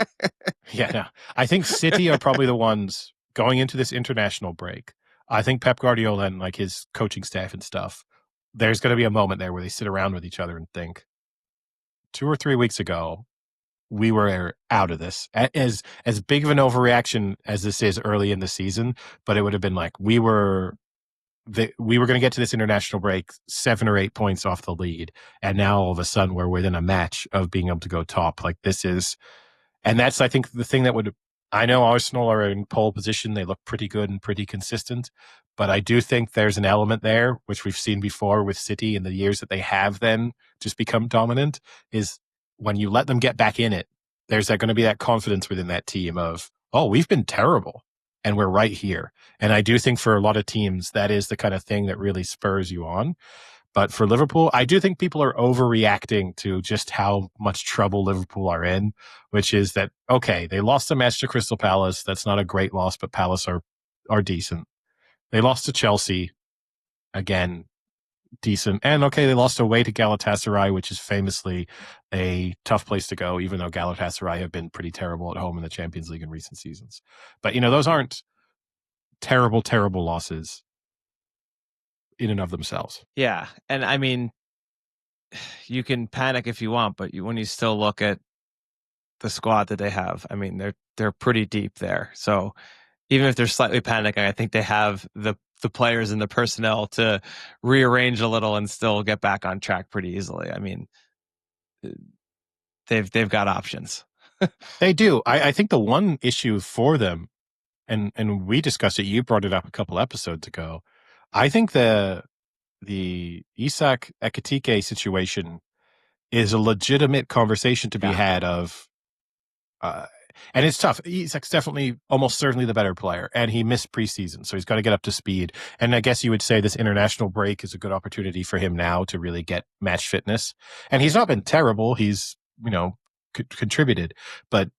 I think City are probably the ones going into this international break. I think Pep Guardiola and like his coaching staff and stuff, there's going to be a moment there where they sit around with each other and think, 2 or 3 weeks ago, we were out of this. As big of an overreaction as this is early in the season, but it would have been like we were going to get to this international break 7 or 8 points off the lead, and now all of a sudden we're within a match of being able to go top. Like this is, and that's I think the thing that would. I know Arsenal are in pole position; they look pretty good and pretty consistent, but I do think there's an element there which we've seen before with City in the years that they have then just become dominant. Is when you let them get back in it, there's going to be that confidence within that team of, oh, we've been terrible and we're right here. And I do think for a lot of teams, that is the kind of thing that really spurs you on. But for Liverpool, I do think people are overreacting to just how much trouble Liverpool are in, which is that, okay, they lost a match to Crystal Palace. That's not a great loss, but Palace are decent. They lost to Chelsea, again, decent. And okay, they lost away to Galatasaray, which is famously a tough place to go, even though Galatasaray have been pretty terrible at home in the Champions League in recent seasons. But, those aren't terrible, terrible losses in and of themselves. Yeah. And I mean, you can panic if you want, but when you still look at the squad that they have, I mean, they're pretty deep there. So even if they're slightly panicking, I think they have the players and the personnel to rearrange a little and still get back on track pretty easily. I mean, they've got options. They do. I think the one issue for them, and we discussed it, you brought it up a couple episodes ago. I think the Isak Ekitike situation is a legitimate conversation to be had of, and it's tough. Isak's definitely, almost certainly the better player, and he missed preseason, so he's got to get up to speed. And I guess you would say this international break is a good opportunity for him now to really get match fitness. And he's not been terrible. He's, contributed, but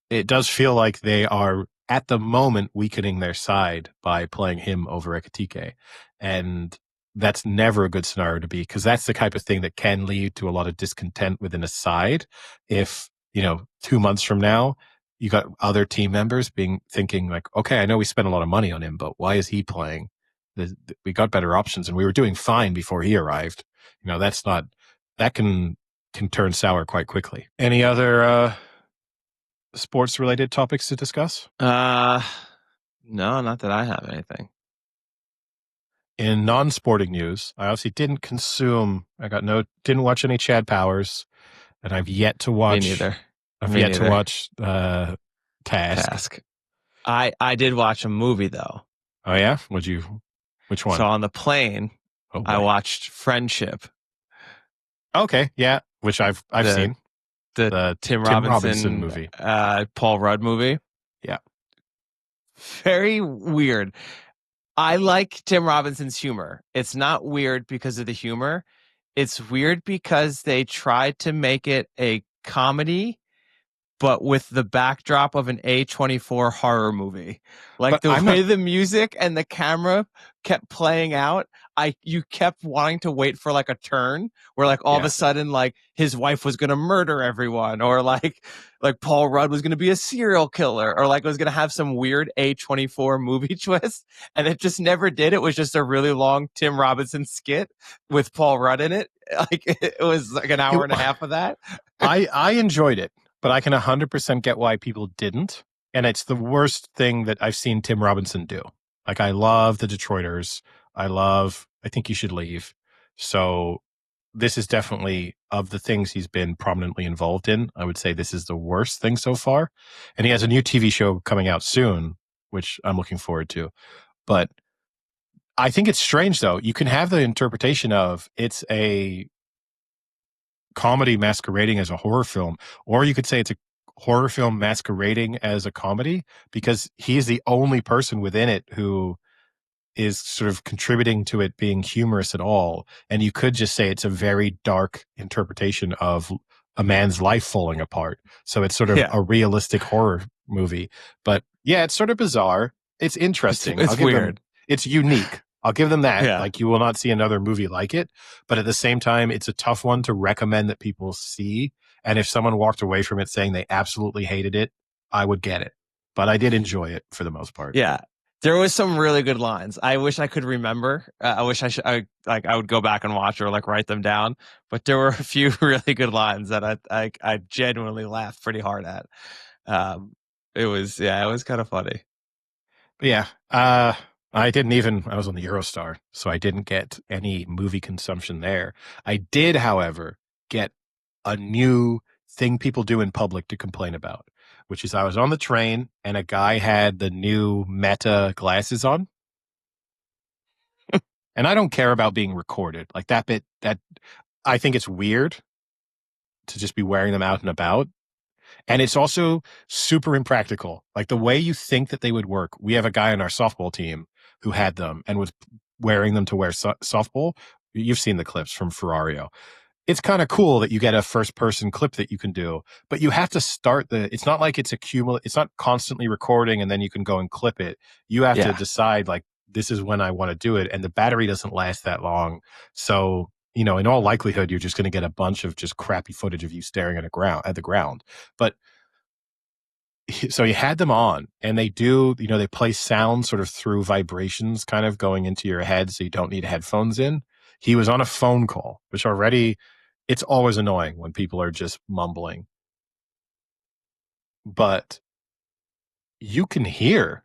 it does feel like they are at the moment weakening their side by playing him over Ekitike. And that's never a good scenario to be, because that's the type of thing that can lead to a lot of discontent within a side. If, 2 months from now, you got other team members thinking like, okay, I know we spent a lot of money on him, but why is he playing? We got better options and we were doing fine before he arrived. That can turn sour quite quickly. Any other, sports related topics to discuss? No, not that I have anything. In non-sporting news, I obviously didn't watch any Chad Powers, and I've yet to watch. Me neither. To watch Task. I did watch a movie though. Oh yeah? Which one? So on the plane, I watched Friendship. Okay, yeah, which I've seen. The Tim Robinson movie. Paul Rudd movie. Yeah. Very weird. I like Tim Robinson's humor. It's not weird because of the humor. It's weird because they tried to make it a comedy, but with the backdrop of an A24 horror movie. Like But the I'm way not. the music and the camera kept playing out, you kept wanting to wait for like a turn where like all of Yeah. a sudden like his wife was gonna murder everyone, or like Paul Rudd was gonna be a serial killer, or like it was gonna have some weird A24 movie twist, and it just never did. It was just a really long Tim Robinson skit with Paul Rudd in it. Like it was like an It, hour and a half of that. I enjoyed it, but I can 100% get why people didn't. And it's the worst thing that I've seen Tim Robinson do. Like, I love the Detroiters. I think you should leave. So this is definitely, of the things he's been prominently involved in, I would say this is the worst thing so far. And he has a new TV show coming out soon, which I'm looking forward to. But I think it's strange, though. You can have the interpretation of it's a comedy masquerading as a horror film, or you could say it's a horror film masquerading as a comedy, because he's the only person within it who is sort of contributing to it being humorous at all. And you could just say it's a very dark interpretation of a man's life falling apart. So it's sort of Yeah, a realistic horror movie. But yeah, it's sort of bizarre. It's it's interesting. it's weird. It's unique. I'll give them that. Yeah. Like, you will not see another movie like it. But at the same time, it's a tough one to recommend that people see. And if someone walked away from it saying they absolutely hated it, I would get it. But I did enjoy it for the most part. Yeah. There was some really good lines. I wish I could remember. I wish I would go back and watch or like write them down. But there were a few really good lines that I genuinely laughed pretty hard at. Um, it was kind of funny. But yeah, I was on the Eurostar, so I didn't get any movie consumption there. I did, however, get a new thing people do in public to complain about, which is I was on the train and a guy had the new Meta glasses on. And I don't care about being recorded. Like, that I think it's weird to just be wearing them out and about. And it's also super impractical. Like, the way you think that they would work. We have a guy on our softball team who had them and was wearing them to wear softball. You've seen the clips from Ferrario. It's kind of cool that you get a first person clip that you can do, but you have to start it's not like it's it's not constantly recording and then you can go and clip it. You have to decide, like, this is when I want to do it. And the battery doesn't last that long. So, in all likelihood, you're just going to get a bunch of just crappy footage of you staring at the ground. But so you had them on and they they play sound sort of through vibrations kind of going into your head. So you don't need headphones in. He was on a phone call, which already, it's always annoying when people are just mumbling, but you can hear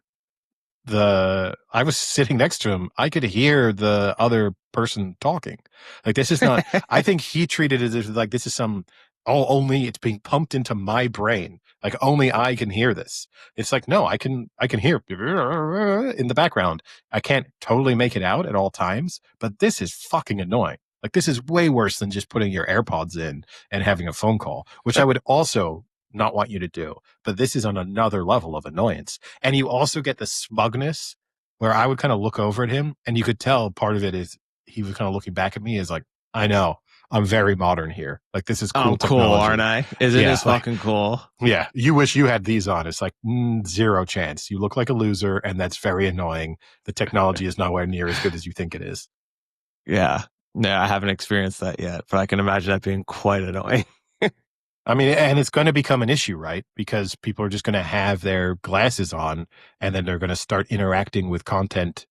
I was sitting next to him. I could hear the other person talking. Like, this is not, I think he treated it as like, this is only it's being pumped into my brain. Like, only I can hear this. It's like, no, I can hear in the background. I can't totally make it out at all times, but this is fucking annoying. Like, this is way worse than just putting your AirPods in and having a phone call, which I would also not want you to do. But this is on another level of annoyance. And you also get the smugness where I would kind of look over at him and you could tell part of it is he was kind of looking back at me as like, I know, I'm very modern here. Like, this is cool I'm cool, technology. aren't I? Isn't this like, fucking cool? Yeah. You wish you had these on. It's like, zero chance. You look like a loser and that's very annoying. The technology is nowhere near as good as you think it is. Yeah. No, I haven't experienced that yet, but I can imagine that being quite annoying. I mean, and it's going to become an issue, right? Because people are just going to have their glasses on and then they're going to start interacting with content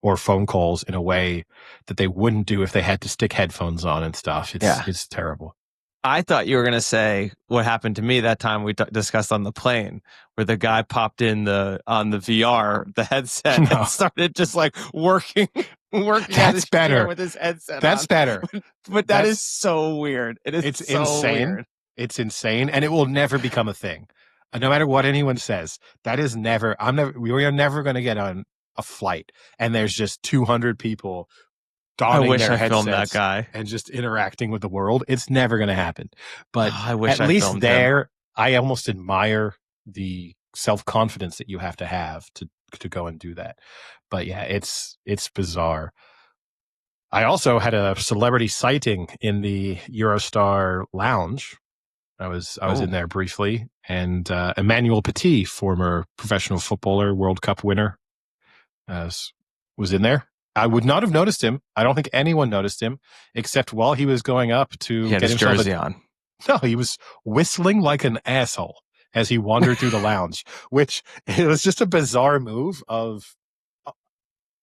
or phone calls in a way that they wouldn't do if they had to stick headphones on and stuff. It's terrible. I thought you were going to say what happened to me that time we discussed on the plane, where the guy popped in on the VR, the headset, and started just like working at his chair with his headset That's on. better. But that is so weird. It's so insane. Weird. It's insane, and it will never become a thing. No matter what anyone says, we are never going to get on a flight and there's just 200 people donning their headsets filmed that guy and just interacting with the world. It's never going to happen. But I wish at least there, him. I almost admire the self-confidence that you have to go and do that. But yeah, it's bizarre. I also had a celebrity sighting in the Eurostar lounge. I was in there briefly, and Emmanuel Petit, former professional footballer, World Cup winner, was in there. I would not have noticed him. I don't think anyone noticed him, except while he was going up to He had get his himself jersey on. No, he was whistling like an asshole as he wandered through the lounge, which it was just a bizarre move of,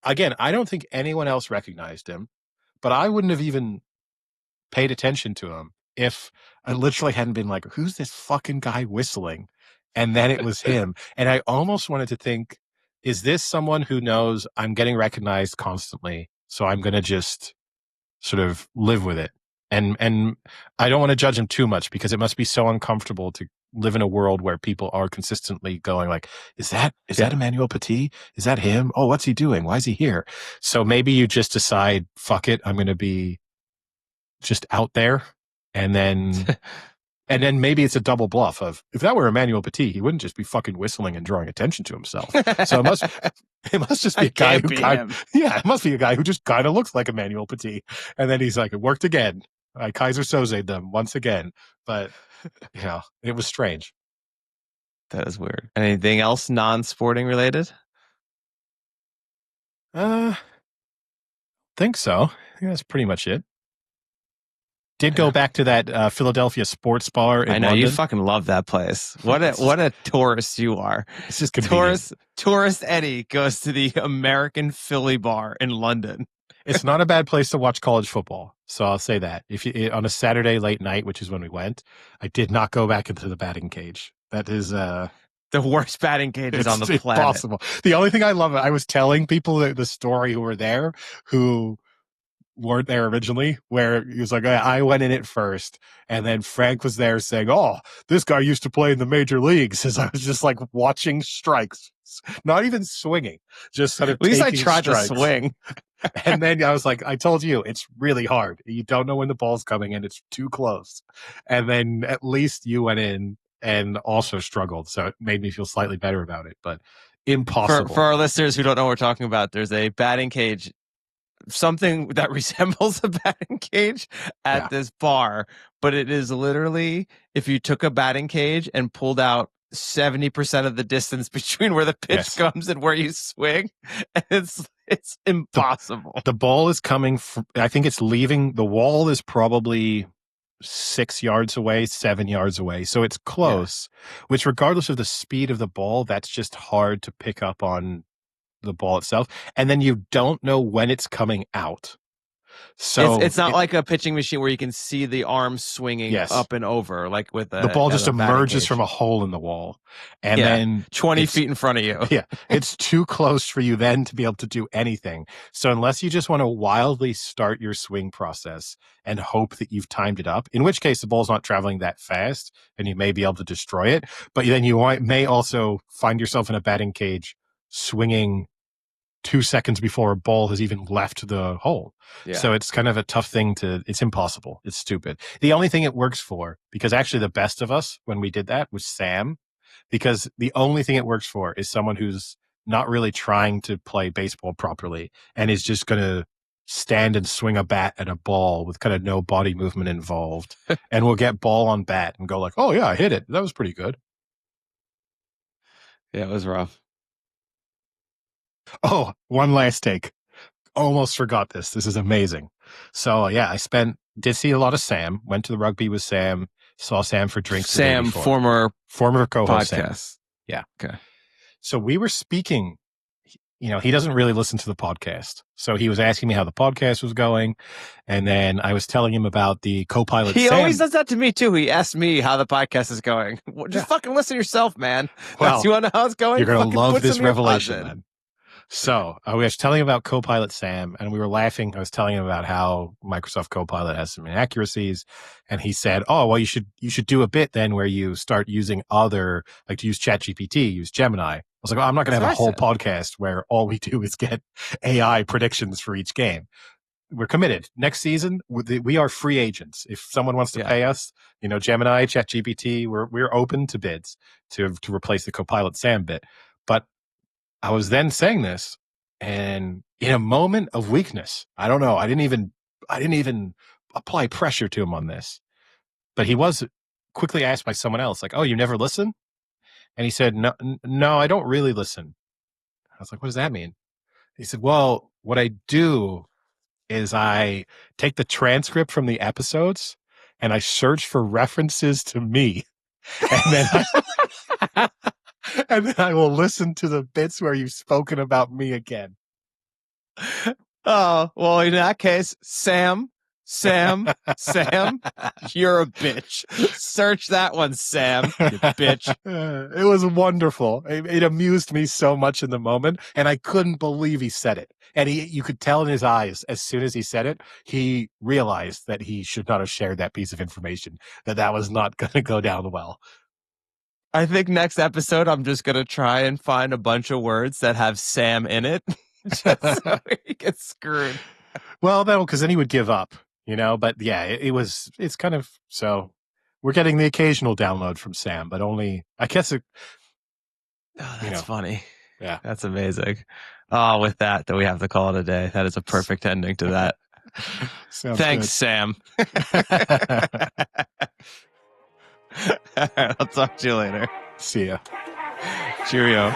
again, I don't think anyone else recognized him, but I wouldn't have even paid attention to him if I literally hadn't been like, who's this fucking guy whistling? And then it was him. And I almost wanted to think, is this someone who knows I'm getting recognized constantly? So I'm going to just sort of live with it. And I don't want to judge him too much because it must be so uncomfortable to live in a world where people are consistently going like, is that Emmanuel Petit? Is that him? Oh, what's he doing? Why is he here? So maybe you just decide, fuck it, I'm going to be just out there. And then maybe it's a double bluff of, if that were Emmanuel Petit, he wouldn't just be fucking whistling and drawing attention to himself. So it must just be a guy who it must be a guy who just kind of looks like Emmanuel Petit. And then he's like, it worked again. I Kaiser Soze them once again. But it was strange. That is weird. Anything else non-sporting related? Think so. Yeah, that's pretty much it. Did go back to that Philadelphia sports bar in I know London. you fucking love that place. What a tourist you are. It's just convenient. Tourist Eddie goes to the American Philly bar in London. It's not a bad place to watch college football. So I'll say that. If you, on a Saturday late night, which is when we went, I did not go back into the batting cage. That is the worst batting cages on the planet. Impossible. The only thing I love, I was telling people the story who were there who weren't there originally, where he was like, I went in it first, and then Frank was there saying, oh, this guy used to play in the major leagues, as I was just like watching strikes, not even swinging, just sort of at least I taking tried strikes. to swing. And then I was like, I told you, it's really hard. You don't know when the ball's coming in. It's too close. And then at least you went in and also struggled. So it made me feel slightly better about it, but impossible. For our listeners who don't know what we're talking about, there's a batting cage, something that resembles a batting cage at this bar, but it is literally, if you took a batting cage and pulled out 70% of the distance between where the pitch comes and where you swing, and it's impossible. The ball is coming from, I think it's leaving, the wall is probably 6 yards away, 7 yards away. So it's close, which regardless of the speed of the ball, that's just hard to pick up on the ball itself. And then you don't know when it's coming out. So it's not like a pitching machine where you can see the arm swinging up and over, like with the ball just emerges from a hole in the wall, and then 20 feet in front of you. It's too close for you then to be able to do anything. So unless you just want to wildly start your swing process and hope that you've timed it up, in which case the ball's not traveling that fast and you may be able to destroy it, but then you may also find yourself in a batting cage swinging 2 seconds before a ball has even left the hole. So it's kind of a tough thing it's impossible. It's stupid. The only thing it works for, because actually the best of us when we did that was Sam, because the only thing it works for is someone who's not really trying to play baseball properly and is just going to stand and swing a bat at a ball with kind of no body movement involved and will get ball on bat and go like, oh yeah, I hit it. That was pretty good. Yeah, it was rough. Oh, one last take. Almost forgot this. This is amazing. So yeah, did see a lot of Sam, went to the rugby with Sam, saw Sam for drinks. Sam, former co-host podcast. Sam. Yeah. Okay. So we were speaking, he doesn't really listen to the podcast. So he was asking me how the podcast was going. And then I was telling him about the co-pilot He Sam. always does that to me too. He asks me how the podcast is going. Just fucking listen yourself, man. Well, you want to know how it's going? You're going to love this revelation, man. So I was telling him about Copilot Sam, and we were laughing. I was telling him about how Microsoft Copilot has some inaccuracies, and he said, "Oh, well, you should do a bit then where you start using to use ChatGPT, use Gemini." I was like, "Oh, I'm not going to have a whole podcast where all we do is get AI predictions for each game." We're committed. Next season, we are free agents. If someone wants to pay us, Gemini, ChatGPT, we're open to bids to replace the Copilot Sam bit, but I was then saying this, and in a moment of weakness, I don't know, I didn't even apply pressure to him on this, but he was quickly asked by someone else, like, "Oh, you never listen?" And he said, "No, I don't really listen." I was like, "What does that mean?" He said, "Well, what I do is I take the transcript from the episodes and I search for references to me, and then and then I will listen to the bits where you've spoken about me again." Oh, well, in that case, Sam, you're a bitch. Search that one, Sam, you bitch. It was wonderful. It amused me so much in the moment, and I couldn't believe he said it. And you could tell in his eyes, as soon as he said it, he realized that he should not have shared that piece of information, that was not going to go down well. I think next episode, I'm just going to try and find a bunch of words that have Sam in it, just so he gets screwed. Well, no, because then he would give up, but yeah, it's kind of, so we're getting the occasional download from Sam, but only, I guess that's funny. Yeah. That's amazing. Oh, with that we have to call it a day. That is a perfect ending to that. Thanks, good. Sam. All right, I'll talk to you later. See ya. Cheerio.